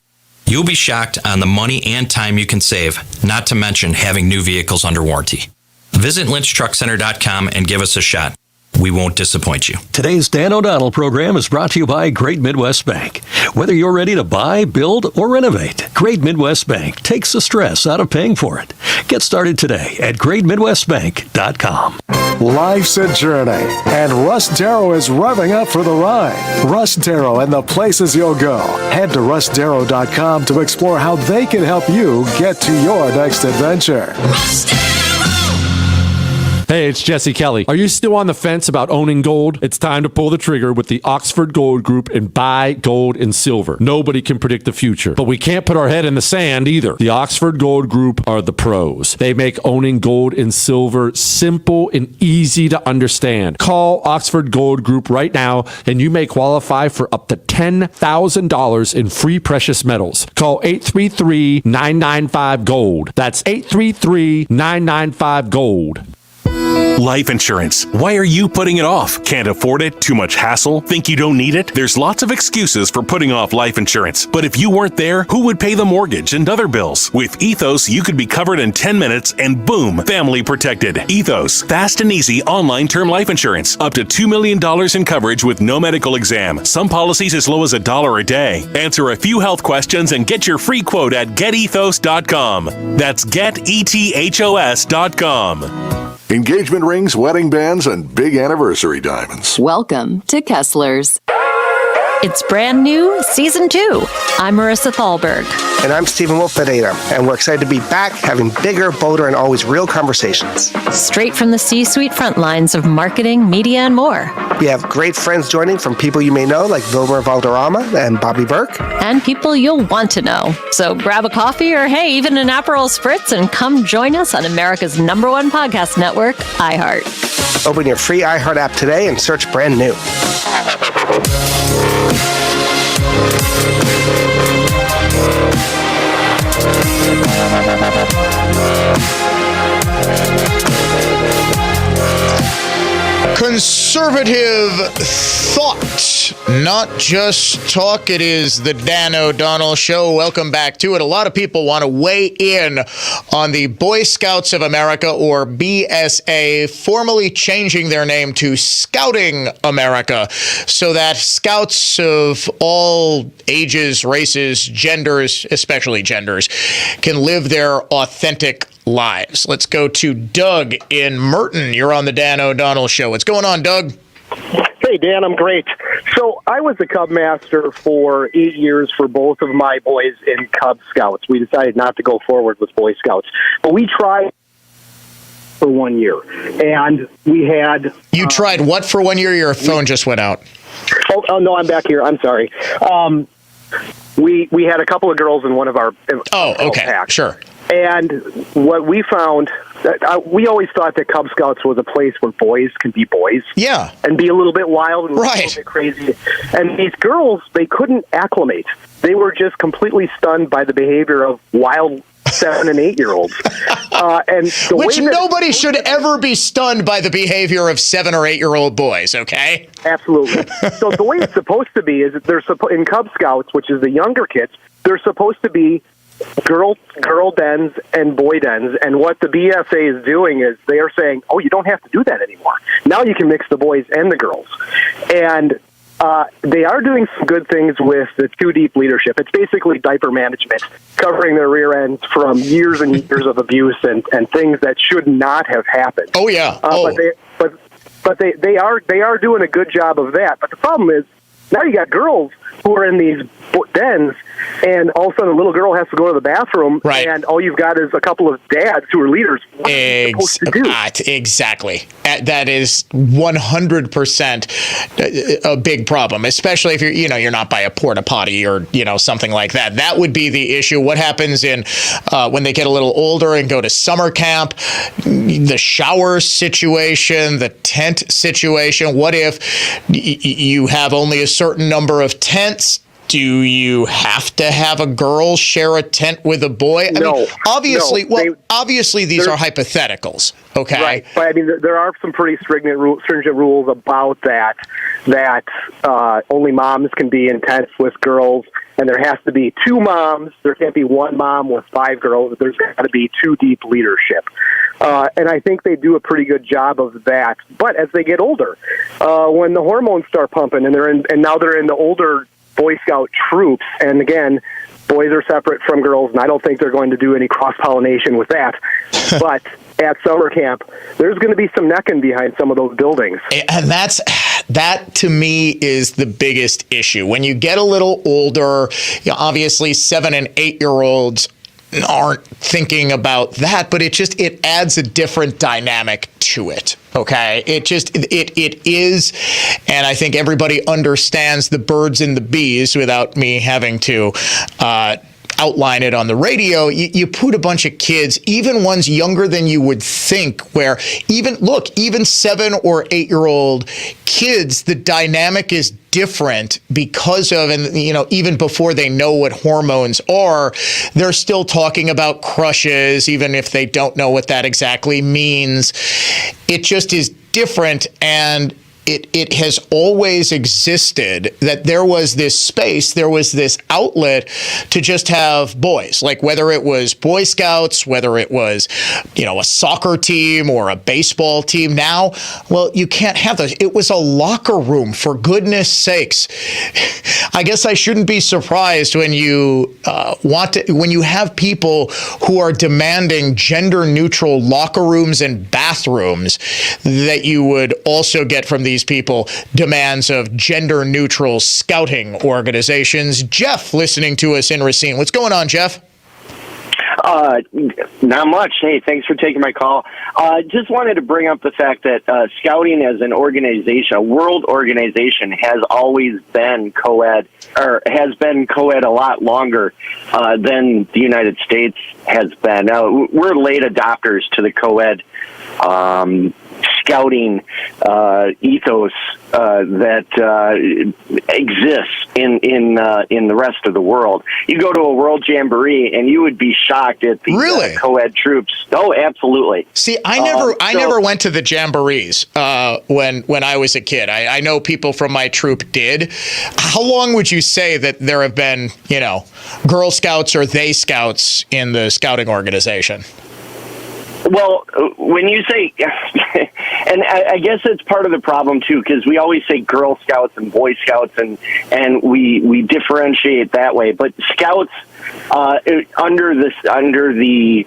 You'll be shocked on the money and time you can save, not to mention having new vehicles under warranty. Visit lynchtruckcenter.com and give us a shot. We won't disappoint you. Today's Dan O'Donnell program is brought to you by Great Midwest Bank. Whether you're ready to buy, build, or renovate, Great Midwest Bank takes the stress out of paying for it. Get started today at greatmidwestbank.com. Life's a journey, and Russ Darrow is revving up for the ride. Russ Darrow and the places you'll go. Head to russdarrow.com to explore how they can help you get to your next adventure. Hey, it's Jesse Kelly. Are you still on the fence about owning gold? It's time to pull the trigger with the Oxford Gold Group and buy gold and silver. Nobody can predict the future, but we can't put our head in the sand either. The Oxford Gold Group are the pros. They make owning gold and silver simple and easy to understand. Call Oxford Gold Group right now and you may qualify for up to $10,000 in free precious metals. Call 833-995-GOLD. That's 833-995-GOLD. Life insurance. Why are you putting it off? Can't afford it? Too much hassle? Think you don't need it? There's lots of excuses for putting off life insurance. But if you weren't there, who would pay the mortgage and other bills? With Ethos, you could be covered in 10 minutes and boom, family protected. Ethos. Fast and easy online term life insurance. Up to $2 million in coverage with no medical exam. Some policies as low as $1 a day. Answer a few health questions and get your free quote at getethos.com. That's getethos.com. Engagement rings, wedding bands, and big anniversary diamonds. Welcome to Kessler's. It's brand new, Season 2. I'm Marissa Thalberg. And I'm Stephen Wolf-Fededa, and we're excited to be back having bigger, bolder, and always real conversations. Straight from the C-suite front lines of marketing, media, and more. We have great friends joining from people you may know, like Wilmer Valderrama and Bobby Burke. And people you'll want to know. So grab a coffee or, hey, even an Aperol Spritz and come join us on America's #1 podcast network, iHeart. Open your free iHeart app today and search brand new. Conservative thought, not just talk. It is the Dan O'Donnell Show. Welcome back to it. A lot of people want to weigh in on the Boy Scouts of America, or BSA, formally changing their name to Scouting America, so that scouts of all ages, races, genders, especially genders, can live their authentic lives. Let's go to Doug in Merton. You're on the Dan O'Donnell Show. What's going on, Doug? Hey, Dan, I'm great. So I was the Cub Master for 8 years for both of my boys in Cub Scouts. We decided not to go forward with Boy Scouts, but we tried for 1 year. And we had... You tried what for 1 year? Your phone just went out. Oh, no, I'm back here. I'm sorry. We had a couple of girls in one of our... okay, packs. Sure. And what we found, we always thought that Cub Scouts was a place where boys can be boys. Yeah. And be a little bit wild and a little bit crazy. And these girls, they couldn't acclimate. They were just completely stunned by the behavior of wild 7- and 8-year-olds. Which nobody should ever be stunned by the behavior of 7- or 8-year-old boys, okay? Absolutely. So the way it's supposed to be is that they're in Cub Scouts, which is the younger kids, they're supposed to be girl dens and boy dens, and what the BSA is doing is they are saying, oh, you don't have to do that anymore. Now you can mix the boys and the girls. And they are doing some good things with the Too Deep leadership. It's basically diaper management, covering their rear ends from years and years of abuse and things that should not have happened. Oh, yeah. But they are doing a good job of that. But the problem is, now you got girls who are in these dens, and all of a sudden a little girl has to go to the bathroom, and all you've got is a couple of dads who are leaders. What are you supposed to do? Exactly. That is 100% a big problem, especially if you're not by a porta potty or something like that. That would be the issue. What happens when they get a little older and go to summer camp? The shower situation, the tent situation. What if you have only a certain number of tents? Do you have to have a girl share a tent with a boy? Obviously these are hypotheticals, okay? Right, but I mean, there are some pretty stringent rules about that only moms can be in tents with girls, and there has to be 2 moms. There can't be 1 mom with 5 girls. There's got to be Too Deep leadership. And I think they do a pretty good job of that. But as they get older, when the hormones start pumping, and now they're in the older Boy Scout troops, and again, boys are separate from girls, and I don't think they're going to do any cross-pollination with that. But at summer camp, there's going to be some necking behind some of those buildings. And that to me is the biggest issue. When you get a little older, obviously 7- and 8-year-olds aren't thinking about that, but it adds a different dynamic to it. Okay, it is, and I think everybody understands the birds and the bees without me having to outline it on the radio. You put a bunch of kids, even ones younger than you would think, where even 7- or 8-year-old kids, the dynamic is different because of, and even before they know what hormones are, they're still talking about crushes, even if they don't know what that exactly means. It just is different, and it has always existed that there was this space, there was this outlet to just have boys, like whether it was Boy Scouts, whether it was, a soccer team or a baseball team. Now, well, you can't have those. It was a locker room, for goodness sakes. I guess I shouldn't be surprised when you when you have people who are demanding gender neutral locker rooms and bathrooms, that you would also get from these people demands of gender neutral scouting organizations. Jeff, listening to us in Racine. What's going on, Jeff? Not much. Hey, thanks for taking my call. Just wanted to bring up the fact that scouting as an organization, a world organization, has always been co-ed, or has been co-ed a lot longer than the United States has been. We're late adopters to the co-ed scouting ethos that exists in the rest of the world. You go to a world jamboree and you would be shocked at the co-ed troops. Oh, absolutely. See, I never went to the jamborees when I was a kid. I know people from my troop did. How long would you say that there have been, Girl Scouts or They Scouts in the scouting organization? Well, when you say, and I guess it's part of the problem too, because we always say Girl Scouts and Boy Scouts, and we differentiate that way. But Scouts under the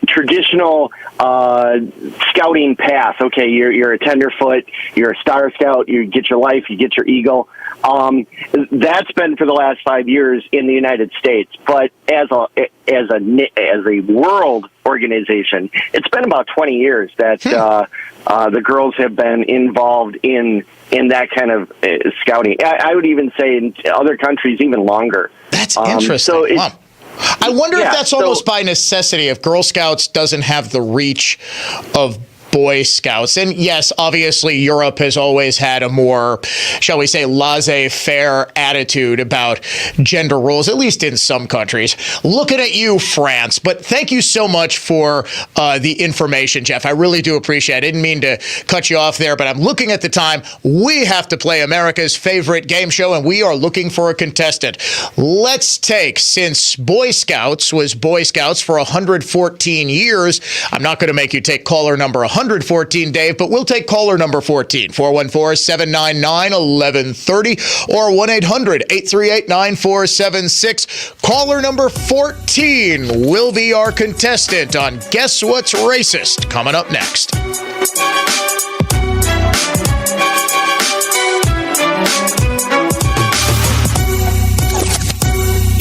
traditional scouting path. Okay, you're a tenderfoot, you're a Star Scout, you get your life, you get your Eagle. That's been for the last 5 years in the United States, but as a world organization, it's been about 20 years that the girls have been involved in that kind of scouting. I would even say in other countries even longer. That's interesting. So I wonder if that's almost by necessity, if Girl Scouts doesn't have the reach of Boy Scouts. And yes, obviously Europe has always had a more, shall we say, laissez-faire attitude about gender roles, at least in some countries. Looking at you, France. But thank you so much for the information, Jeff. I really do appreciate it. I didn't mean to cut you off there, but I'm looking at the time. We have to play America's favorite game show, and we are looking for a contestant. Let's take, since Boy Scouts was Boy Scouts for 114 years, I'm not going to make you take caller number 114, Dave, but we'll take caller number 14, 414-799-1130 or 1-800-838-9476. Caller number 14 will be our contestant on Guess What's Racist, coming up next.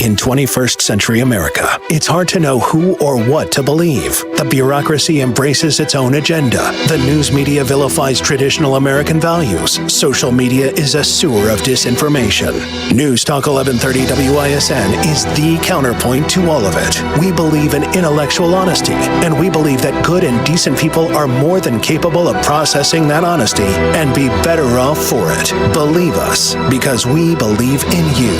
In 21st century America, it's hard to know who or what to believe. The bureaucracy embraces its own agenda. The news media vilifies traditional American values. Social media is a sewer of disinformation. News Talk 1130 WISN is the counterpoint to all of it. We believe in intellectual honesty, and we believe that good and decent people are more than capable of processing that honesty and be better off for it. Believe us, because we believe in you.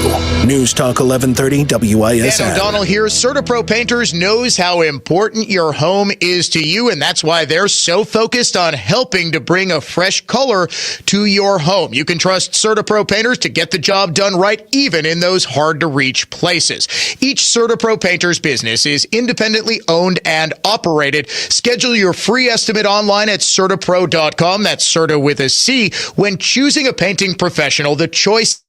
News Talk 1130 WISN. Dan O'Donnell here. CertaPro Painters knows how important your home is to you, and that's why they're so focused on helping to bring a fresh color to your home. You can trust CertaPro Painters to get the job done right, even in those hard-to-reach places. Each CertaPro Painters business is independently owned and operated. Schedule your free estimate online at CertaPro.com. That's Certa with a C. When choosing a painting professional, the choice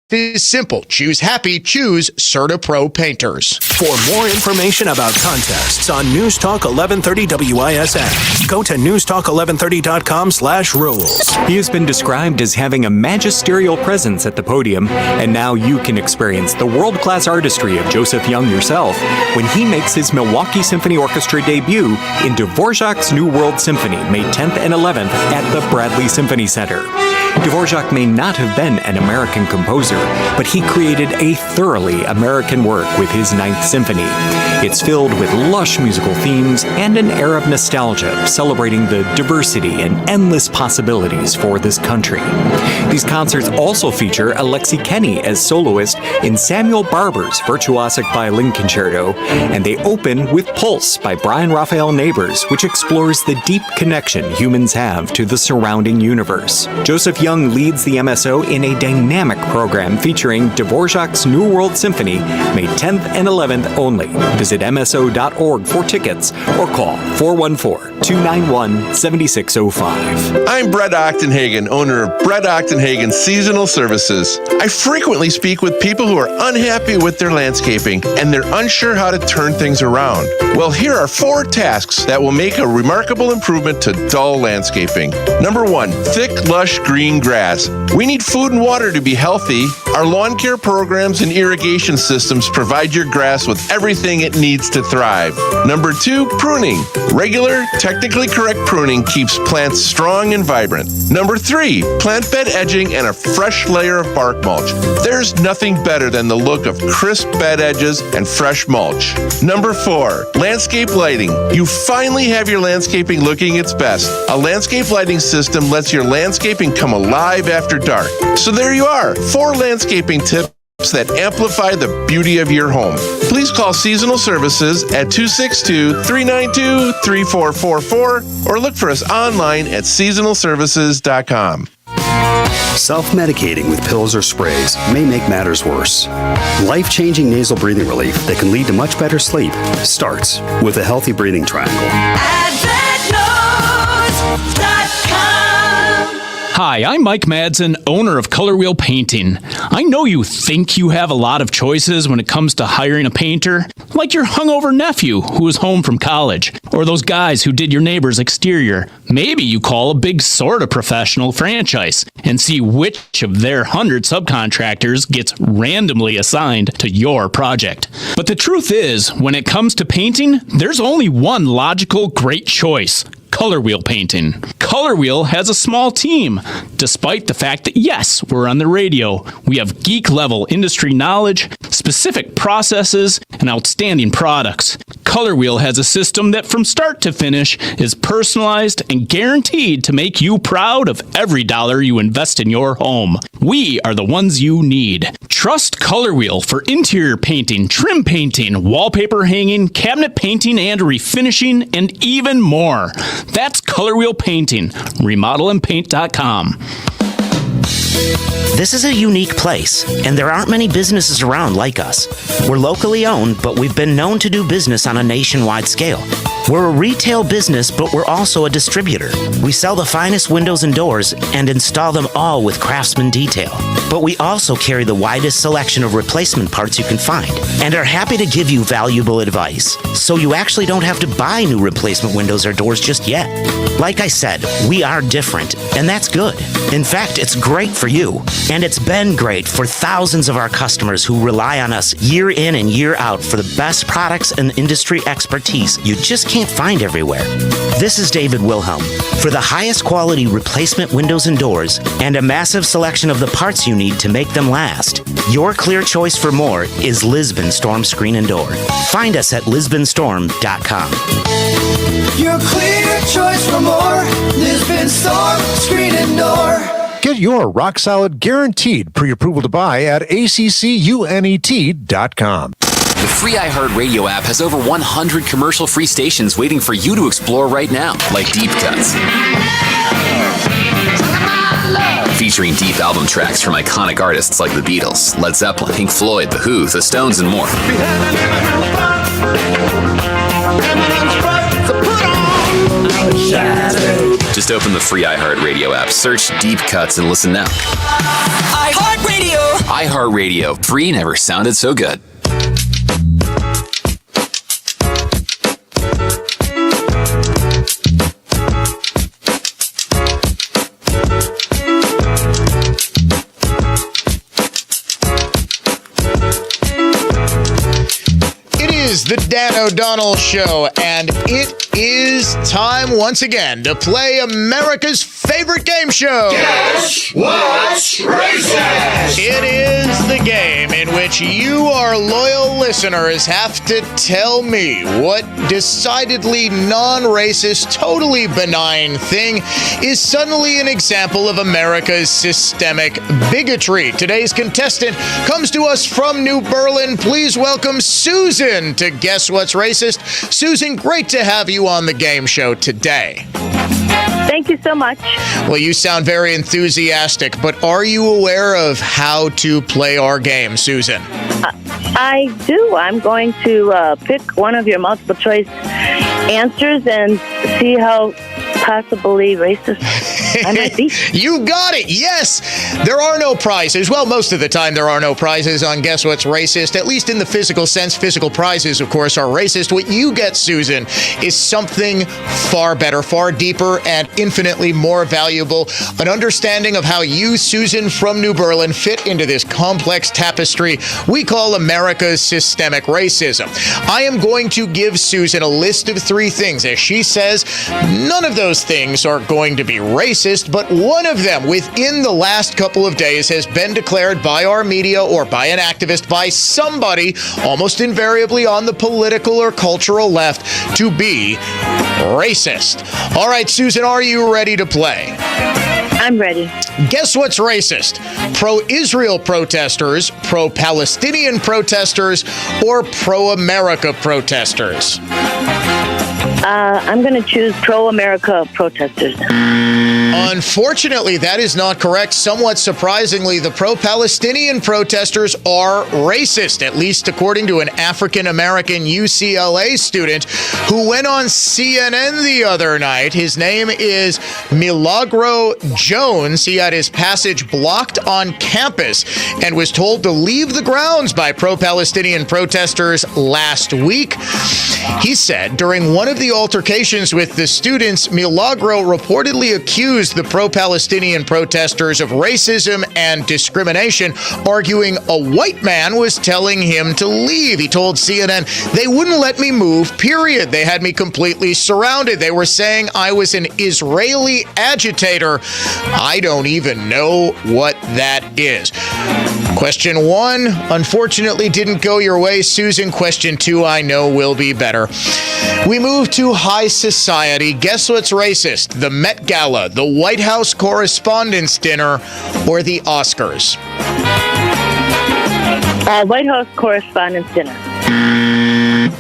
is simple. Choose happy. Choose CertaPro Painters. For more information about contests on News Talk 1130 WISN, go to newstalk1130.com/rules. He has been described as having a magisterial presence at the podium, and now you can experience the world-class artistry of Joseph Young yourself when he makes his Milwaukee Symphony Orchestra debut in Dvorak's New World Symphony, May 10th and 11th at the Bradley Symphony Center. Dvorak may not have been an American composer, but he created a thoroughly American work with his Ninth Symphony. It's filled with lush musical themes and an air of nostalgia, celebrating the diversity and endless possibilities for this country. These concerts also feature Alexi Kenny as soloist in Samuel Barber's Virtuosic Violin Concerto, and they open with Pulse by Brian Raphael Neighbors, which explores the deep connection humans have to the surrounding universe. Joseph Young leads the MSO in a dynamic program featuring Dvorak's New World Symphony, May 10th and 11th only. Visit MSO.org for tickets or call 414-291-7605. I'm Brett Ochtenhagen, owner of Brett Ochtenhagen Seasonal Services. I frequently speak with people who are unhappy with their landscaping and they're unsure how to turn things around. Well, here are 4 tasks that will make a remarkable improvement to dull landscaping. Number 1, thick, lush green grass. We need food and water to be healthy. Our lawn care programs and irrigation systems provide your grass with everything it needs to thrive. Number 2, pruning. Regular, technically correct pruning keeps plants strong and vibrant. Number 3, plant bed edging and a fresh layer of bark mulch. There's nothing better than the look of crisp bed edges and fresh mulch. Number 4, landscape lighting. You finally have your landscaping looking its best. A landscape lighting system lets your landscaping come alive live after dark. So there you are, 4 landscaping tips that amplify the beauty of your home. Please call Seasonal Services at 262-392-3444 or look for us online at seasonalservices.com. Self-medicating with pills or sprays may make matters worse. Life-changing nasal breathing relief that can lead to much better sleep starts with a healthy breathing triangle. Hi, I'm Mike Madsen, owner of Color Wheel Painting. I know you think you have a lot of choices when it comes to hiring a painter, like your hungover nephew who is home from college, or those guys who did your neighbor's exterior. Maybe you call a big sort of professional franchise and see which of their 100 subcontractors gets randomly assigned to your project. But the truth is, when it comes to painting, there's only one logical great choice: Color Wheel Painting. Color Wheel has a small team, despite the fact that, yes, we're on the radio. We have geek-level industry knowledge, specific processes, and outstanding products. Color Wheel has a system that from start to finish is personalized and guaranteed to make you proud of every dollar you invest in your home. We are the ones you need. Trust Color Wheel for interior painting, trim painting, wallpaper hanging, cabinet painting and refinishing, and even more. That's Color Wheel Painting. RemodelandPaint.com. This is a unique place, and there aren't many businesses around like us. We're locally owned, but we've been known to do business on a nationwide scale. We're a retail business, but we're also a distributor. We sell the finest windows and doors and install them all with Craftsman detail. But we also carry the widest selection of replacement parts you can find and are happy to give you valuable advice, so you actually don't have to buy new replacement windows or doors just yet. Like I said, we are different, and that's good. In fact, it's great for you, and it's been great for thousands of our customers who rely on us year in and year out for the best products and industry expertise you just can't find everywhere. This is David Wilhelm. For the highest quality replacement windows and doors and a massive selection of the parts you need to make them last, your clear choice for more is Lisbon Storm Screen and Door. Find us at lisbonstorm.com. Your clear choice for more. Lisbon Storm Screen and Door. Get your rock solid guaranteed pre-approval to buy at accunet.com. The free iHeartRadio app has over 100 commercial-free stations waiting for you to explore right now, like Deep Cuts, featuring deep album tracks from iconic artists like the Beatles, Led Zeppelin, Pink Floyd, The Who, The Stones, and more. Just open the free iHeartRadio app, search Deep Cuts, and listen now. iHeartRadio. iHeartRadio. Free never sounded so good. The Dan O'Donnell Show, and it is time once again to play America's favorite game show. Guess What's Racist? It is the game in which you, our loyal listeners, have to tell me what decidedly non-racist, totally benign thing is suddenly an example of America's systemic bigotry. Today's contestant comes to us from New Berlin. Please welcome Susan to Guess What's Racist. Susan, great to have you on the game show today. Thank you so much. Well, you sound very enthusiastic, but are you aware of how to play our game, Susan? I do. I'm going to pick one of your multiple choice answers and see how possibly racist I might be. You got it. Yes. There are no prizes. Well, most of the time there are no prizes on Guess What's Racist, at least in the physical sense. Physical prizes, of course, are racist. What you get, Susan, is something far better, far deeper, and infinitely more valuable. An understanding of how you, Susan from New Berlin, fit into this complex tapestry we call America's systemic racism. I am going to give Susan a list of 3 things. As she says, none of those things are going to be racist, but one of them within the last couple of days has been declared by our media or by an activist, by somebody almost invariably on the political or cultural left, to be racist. All right, Susan, are you ready to play? I'm ready. Guess what's racist? Pro-Israel protesters, pro-Palestinian protesters, or pro-America protesters? I'm going to choose pro-America protesters. Unfortunately, that is not correct. Somewhat surprisingly, the pro-Palestinian protesters are racist, at least according to an African-American UCLA student who went on CNN the other night. His name is Milagro Jones. He had his passage blocked on campus and was told to leave the grounds by pro-Palestinian protesters last week. He said during one of the altercations with the students, Milagro reportedly accused the pro-Palestinian protesters of racism and discrimination, arguing a white man was telling him to leave. He told CNN, "They wouldn't let me move, period. They had me completely surrounded. They were saying I was an Israeli agitator. I don't even know what that is." Question 1, unfortunately, didn't go your way, Susan. Question 2, I know will be better. We move to high society. Guess what's racist? The Met Gala, the White House Correspondents' Dinner, or the Oscars? White House Correspondents' Dinner.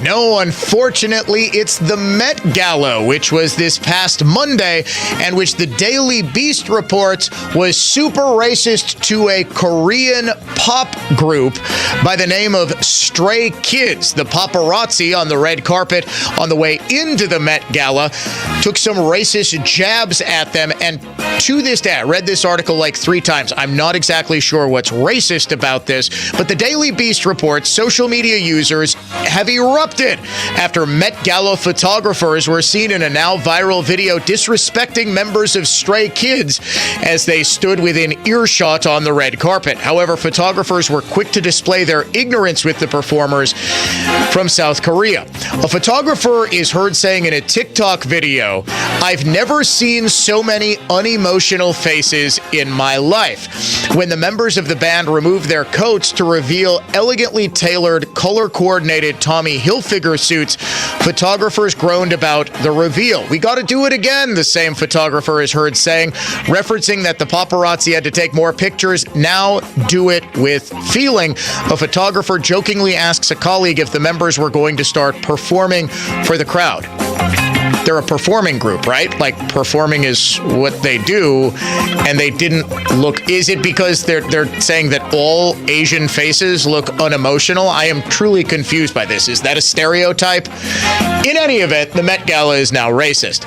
No, unfortunately, it's the Met Gala, which was this past Monday, and which the Daily Beast reports was super racist to a Korean pop group by the name of Stray Kids. The paparazzi on the red carpet on the way into the Met Gala took some racist jabs at them, and to this day, I read this article like 3 times. I'm not exactly sure what's racist about this, but the Daily Beast reports social media users have erupted after Met Gala photographers were seen in a now viral video disrespecting members of Stray Kids as they stood within earshot on the red carpet. However, photographers were quick to display their ignorance with the performers from South Korea. A photographer is heard saying in a TikTok video, "I've never seen so many unemotional faces in my life." When the members of the band removed their coats to reveal elegantly tailored, color-coordinated Tommy Hilfiger suits, photographers groaned about the reveal. "We got to do it again," the same photographer is heard saying, referencing that the paparazzi had to take more pictures. "Now do it with feeling." A photographer jokingly asks a colleague if the members were going to start performing for the crowd. They're a performing group, right? Like, performing is what they do, and they didn't look... Is it because they're saying that all Asian faces look unemotional? I am truly confused by this. Is that a stereotype? In any event, the Met Gala is now racist.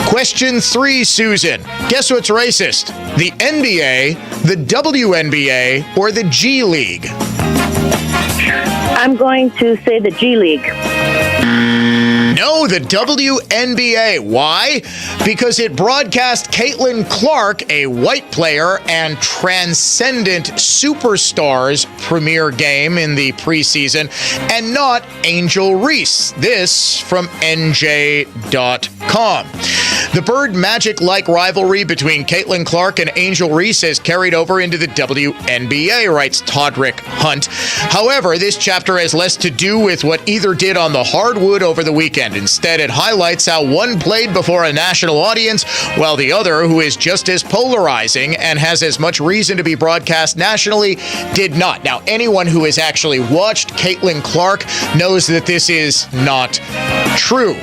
Question 3, Susan. Guess what's racist? The NBA, the WNBA, or the G League? I'm going to say the G League. No, the WNBA. Why? Because it broadcast Caitlin Clark, a white player and transcendent superstar's premiere game in the preseason, and not Angel Reese. This from NJ.com. The Bird Magic-like rivalry between Caitlin Clark and Angel Reese has carried over into the WNBA, writes Todrick Hunt. However, this chapter has less to do with what either did on the hardwood over the weekend. Instead, it highlights how one played before a national audience, while the other, who is just as polarizing and has as much reason to be broadcast nationally, did not. Now, anyone who has actually watched Caitlin Clark knows that this is not true.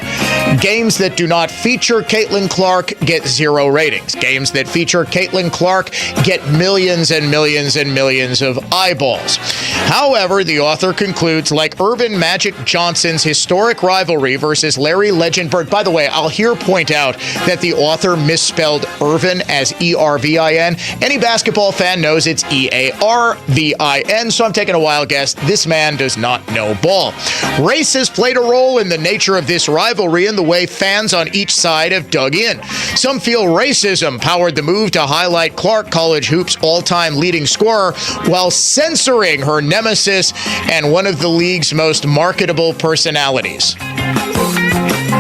Games that do not feature Caitlin Clark get 0 ratings. Games that feature Caitlin Clark get millions and millions and millions of eyeballs. However, the author concludes, like Earvin Magic Johnson's historic rivalry versus Larry Legend Bird. By the way, I'll here point out that the author misspelled Earvin as E-R-V-I-N. Any basketball fan knows it's E-A-R-V-I-N, so I'm taking a wild guess. This man does not know ball. Race has played a role in the nature of this rivalry and the way fans on each side have dug in. Some feel racism powered the move to highlight Clark, college hoops' all-time leading scorer, while censoring her nemesis and one of the league's most marketable personalities.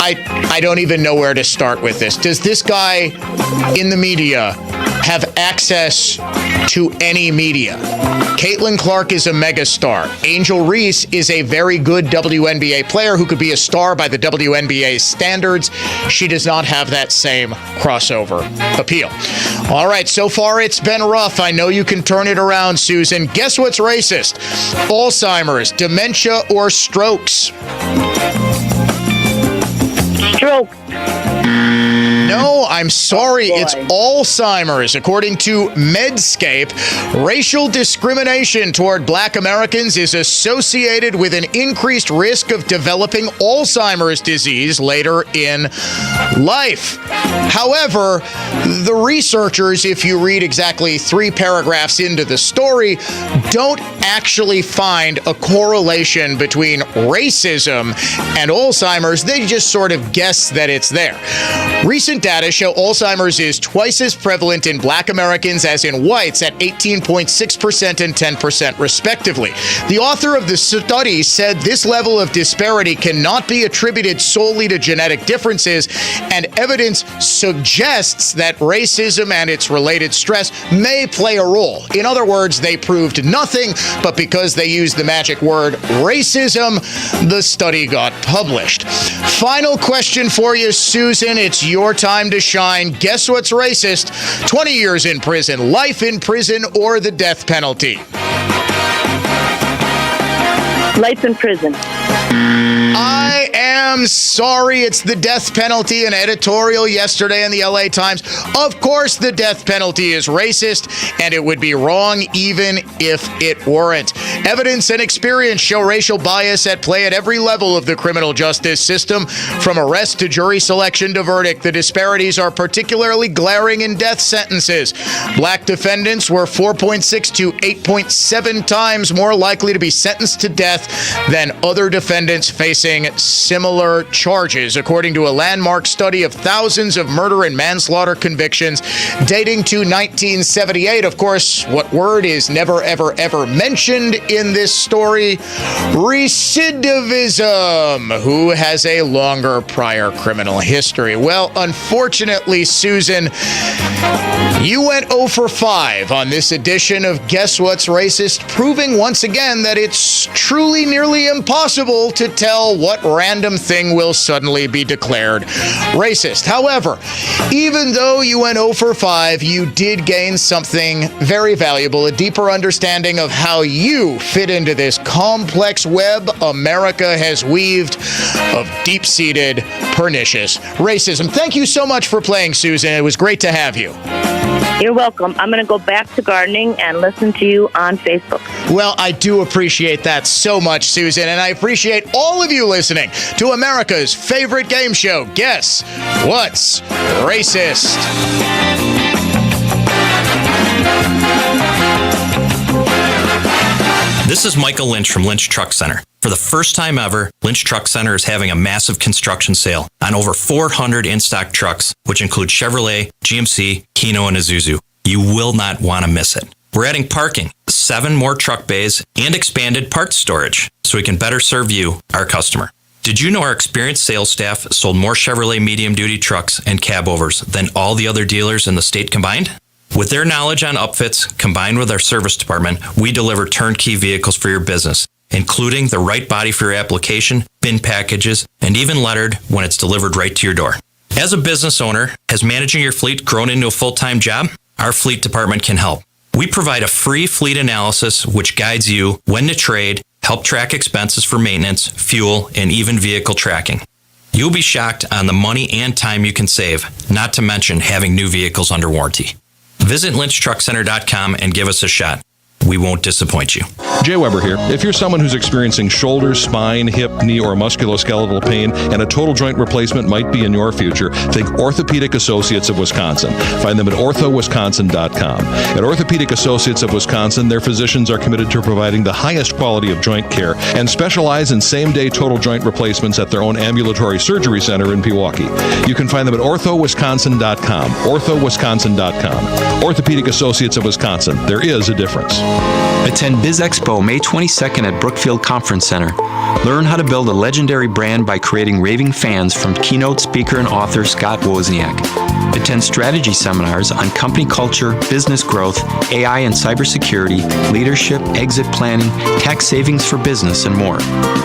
I don't even know where to start with this. Does this guy in the media have access to any media? Caitlin Clark is a megastar. Angel Reese is a very good WNBA player who could be a star by the WNBA standards. She does not have that same crossover appeal. All right, so far it's been rough. I know you can turn it around, Susan. Guess what's racist? Alzheimer's, dementia, or strokes? Stroke. No, I'm sorry. It's Alzheimer's. According to Medscape, racial discrimination toward Black Americans is associated with an increased risk of developing Alzheimer's disease later in life. However, the researchers, if you read exactly 3 paragraphs into the story, don't actually find a correlation between racism and Alzheimer's. They just sort of guess that it's there. Recent data show Alzheimer's is twice as prevalent in Black Americans as in whites at 18.6% and 10% respectively. The author of the study said this level of disparity cannot be attributed solely to genetic differences, and evidence suggests that racism and its related stress may play a role. In other words, they proved nothing, but because they used the magic word racism, the study got published. Final question for you, Susan. It's your time to shine. Guess what's racist? 20 years in prison, life in prison, or the death penalty? Life in prison. I am sorry. It's the death penalty. An editorial yesterday in the LA Times. Of course, the death penalty is racist, and it would be wrong even if it weren't. Evidence and experience show racial bias at play at every level of the criminal justice system, from arrest to jury selection to verdict. The disparities are particularly glaring in death sentences. Black defendants were 4.6 to 8.7 times more likely to be sentenced to death than other defendants facing similar charges, according to a landmark study of thousands of murder and manslaughter convictions dating to 1978. Of course, what word is never, ever, ever mentioned in this story? Recidivism. Who has a longer prior criminal history? Well, unfortunately, Susan, you went 0 for 5 on this edition of Guess What's Racist, proving once again that it's truly nearly impossible to tell what random thing will suddenly be declared racist. However, even though you went 0 for 5, you did gain something very valuable, a deeper understanding of how you fit into this complex web America has weaved of deep-seated, pernicious racism. Thank you so much for playing, Susan. It was great to have you. You're welcome. I'm going to go back to gardening and listen to you on Facebook. Well, I do appreciate that so much, Susan, and I appreciate all of you listening to America's favorite game show, Guess What's Racist? This is Michael Lynch from Lynch Truck Center. For the first time ever, Lynch Truck Center is having a massive construction sale on over 400 in-stock trucks, which include Chevrolet, GMC, Hino, and Isuzu. You will not want to miss it. We're adding parking, 7 more truck bays, and expanded parts storage, so we can better serve you, our customer. Did you know our experienced sales staff sold more Chevrolet medium-duty trucks and cabovers than all the other dealers in the state combined? With their knowledge on upfits, combined with our service department, we deliver turnkey vehicles for your business, including the right body for your application, bin packages, and even lettered when it's delivered right to your door. As a business owner, has managing your fleet grown into a full-time job? Our fleet department can help. We provide a free fleet analysis which guides you when to trade, help track expenses for maintenance, fuel, and even vehicle tracking. You'll be shocked on the money and time you can save, not to mention having new vehicles under warranty. Visit lynchtruckcenter.com and give us a shot. We won't disappoint you. Jay Weber here. If you're someone who's experiencing shoulder, spine, hip, knee, or musculoskeletal pain and a total joint replacement might be in your future, think Orthopedic Associates of Wisconsin. Find them at orthowisconsin.com. At Orthopedic Associates of Wisconsin, their physicians are committed to providing the highest quality of joint care and specialize in same-day total joint replacements at their own ambulatory surgery center in Pewaukee. You can find them at orthowisconsin.com. orthowisconsin.com. Orthopedic Associates of Wisconsin. There is a difference. Attend Biz Expo May 22nd at Brookfield Conference Center. Learn how to build a legendary brand by creating raving fans from keynote speaker and author Scott Wozniak. Attend strategy seminars on company culture, business growth, AI and cybersecurity, leadership, exit planning, tax savings for business, and more.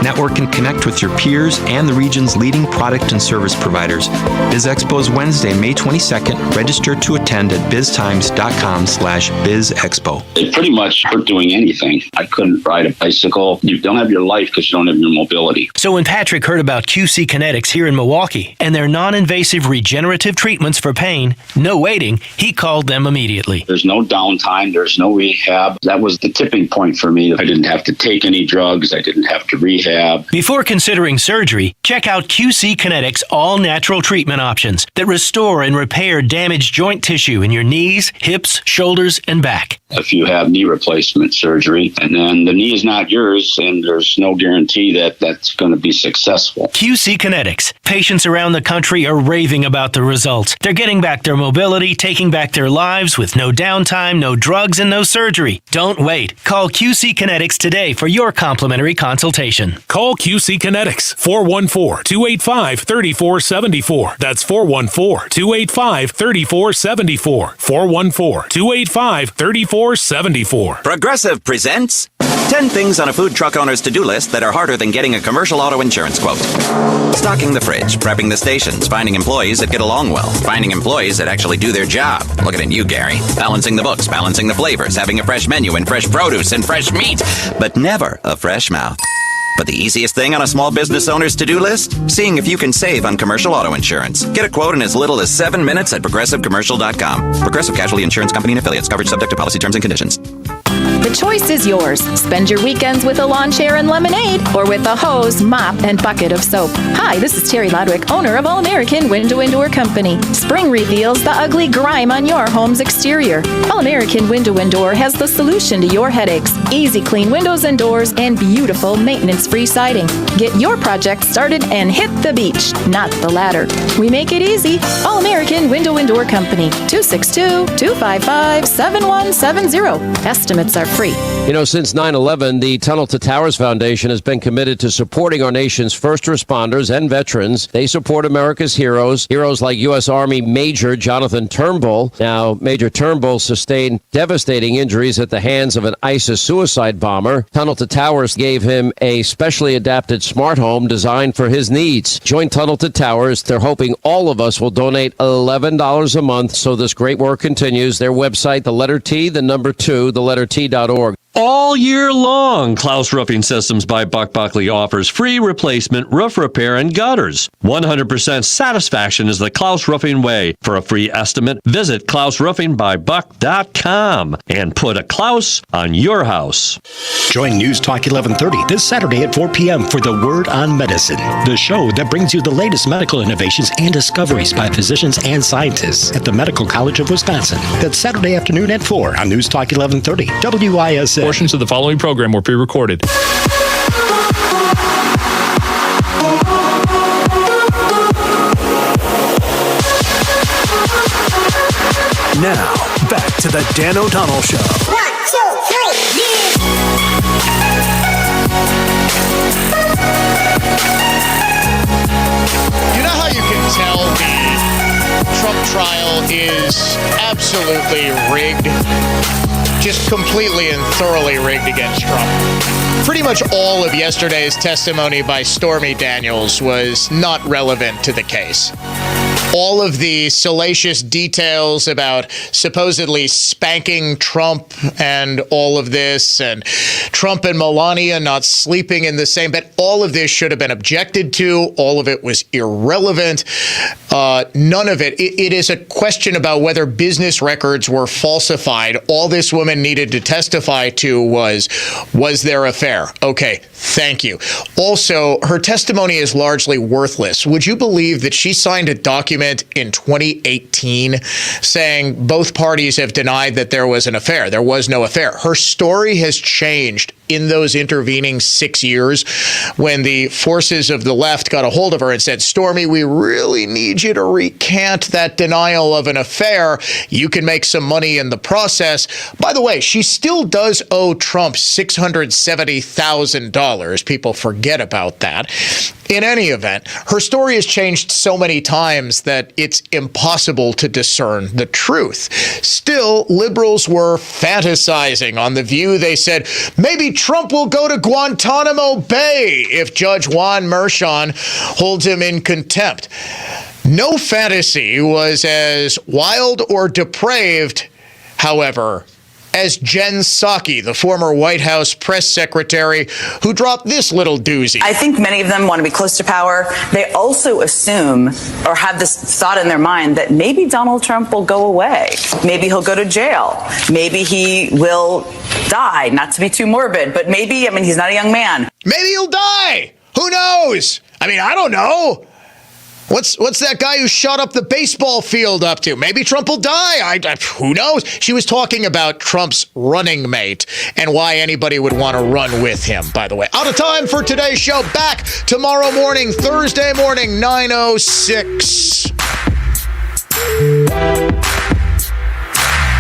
Network and connect with your peers and the region's leading product and service providers. Biz Expo is Wednesday, May 22nd. Register to attend at biztimes.com/bizexpo. It pretty much hurt doing anything. I couldn't ride a bicycle. You don't have your life because you don't have your mobility. So when Patrick heard about QC Kinetics here in Milwaukee and their non-invasive regenerative treatments for pain, no waiting, he called them immediately. There's no downtime. There's no rehab. That was the tipping point for me. I didn't have to take any drugs. I didn't have to rehab. Before considering surgery, check out QC Kinetics all-natural treatment options that restore and repair damaged joint tissue in your knees, hips, shoulders, and back. If you have knee replacement surgery and then the knee is not yours and there's no guarantee that that's going to be successful. QC Kinetics. Patients around the country are raving about the results. They're getting back their mobility, taking back their lives with no downtime, no drugs, and no surgery. Don't wait. Call QC Kinetics today for your complimentary consultation. Call QC Kinetics, 414-285-3474. That's 414-285-3474. 414-285-3474. Progressive presents 10 things on a food truck owner's to-do list that are harder than getting a commercial auto insurance quote. Stocking the fridge, prepping the stations, finding employees that get along well, finding employees that actually do their job. Looking at you, Gary. Balancing the books, balancing the flavors, having a fresh menu and fresh produce and fresh meat, but never a fresh mouth. But the easiest thing on a small business owner's to-do list? Seeing if you can save on commercial auto insurance. Get a quote in as little as 7 minutes at progressivecommercial.com. Progressive Casualty Insurance Company and Affiliates. Coverage subject to policy terms and conditions. The choice is yours. Spend your weekends with a lawn chair and lemonade, or with a hose, mop, and bucket of soap. Hi, this is Terry Lodwick, owner of All-American Window and Door Company. Spring reveals the ugly grime on your home's exterior. All-American Window and Door has the solution to your headaches. Easy clean windows and doors and beautiful maintenance-free siding. Get your project started and hit the beach, not the ladder. We make it easy. All-American Window and Door Company. 262-255-7170. Estimates are free. You know, since 9/11, the Tunnel to Towers Foundation has been committed to supporting our nation's first responders and veterans. They support America's heroes like U.S. Army Major Jonathan Turnbull. Now, Major Turnbull sustained devastating injuries at the hands of an ISIS suicide bomber. Tunnel to Towers gave him a specially adapted smart home designed for his needs. Join Tunnel to Towers. They're hoping all of us will donate $11 a month so this great work continues. Their website, the letter T, the number 2, the letter T.org. All year long, Klaus Roofing Systems by Buck Buckley offers free replacement roof repair and gutters. 100% satisfaction is the Klaus Roofing way. For a free estimate, visit KlausRoofingByBuck.com and put a Klaus on your house. Join News Talk 1130 this Saturday at 4 p.m. for The Word on Medicine, the show that brings you the latest medical innovations and discoveries by physicians and scientists at the Medical College of Wisconsin. That's Saturday afternoon at 4 on News Talk 1130, WISN. Portions of the following program were pre-recorded. Now, back to the Dan O'Donnell Show. 1, 2, 3, You know how you can tell the Trump trial is absolutely rigged? Just completely and thoroughly rigged against Trump. Pretty much all of yesterday's testimony by Stormy Daniels was not relevant to the case. All of the salacious details about supposedly spanking Trump and all of this, and Trump and Melania not sleeping in the same bed, all of this should have been objected to. All of it was irrelevant. None of it. It is a question about whether business records were falsified. All this woman needed to testify to was there affair? Okay, thank you. Also, her testimony is largely worthless. Would you believe that she signed a document in 2018 saying both parties have denied that there was an affair? There was no affair. Her story has changed in those intervening 6 years when the forces of the left got a hold of her and said, Stormy, we really need you to recant that denial of an affair. You can make some money in the process. By the way, she still does owe Trump $670,000. People forget about that. In any event, her story has changed so many times that it's impossible to discern the truth. Still, liberals were fantasizing on The View. They said, maybe Trump will go to Guantanamo Bay if Judge Juan Merchan holds him in contempt. No fantasy was as wild or depraved, however, as Jen Psaki, the former White House press secretary, who dropped this little doozy. I think many of them want to be close to power. They also assume or have this thought in their mind that maybe Donald Trump will go away. Maybe he'll go to jail. Maybe he will die, not to be too morbid, but maybe, he's not a young man. Maybe he'll die. Who knows? I don't know. What's that guy who shot up the baseball field up to? Maybe Trump will die. Who knows? She was talking about Trump's running mate and why anybody would want to run with him, by the way. Out of time for today's show. Back tomorrow morning, Thursday morning, 9:06.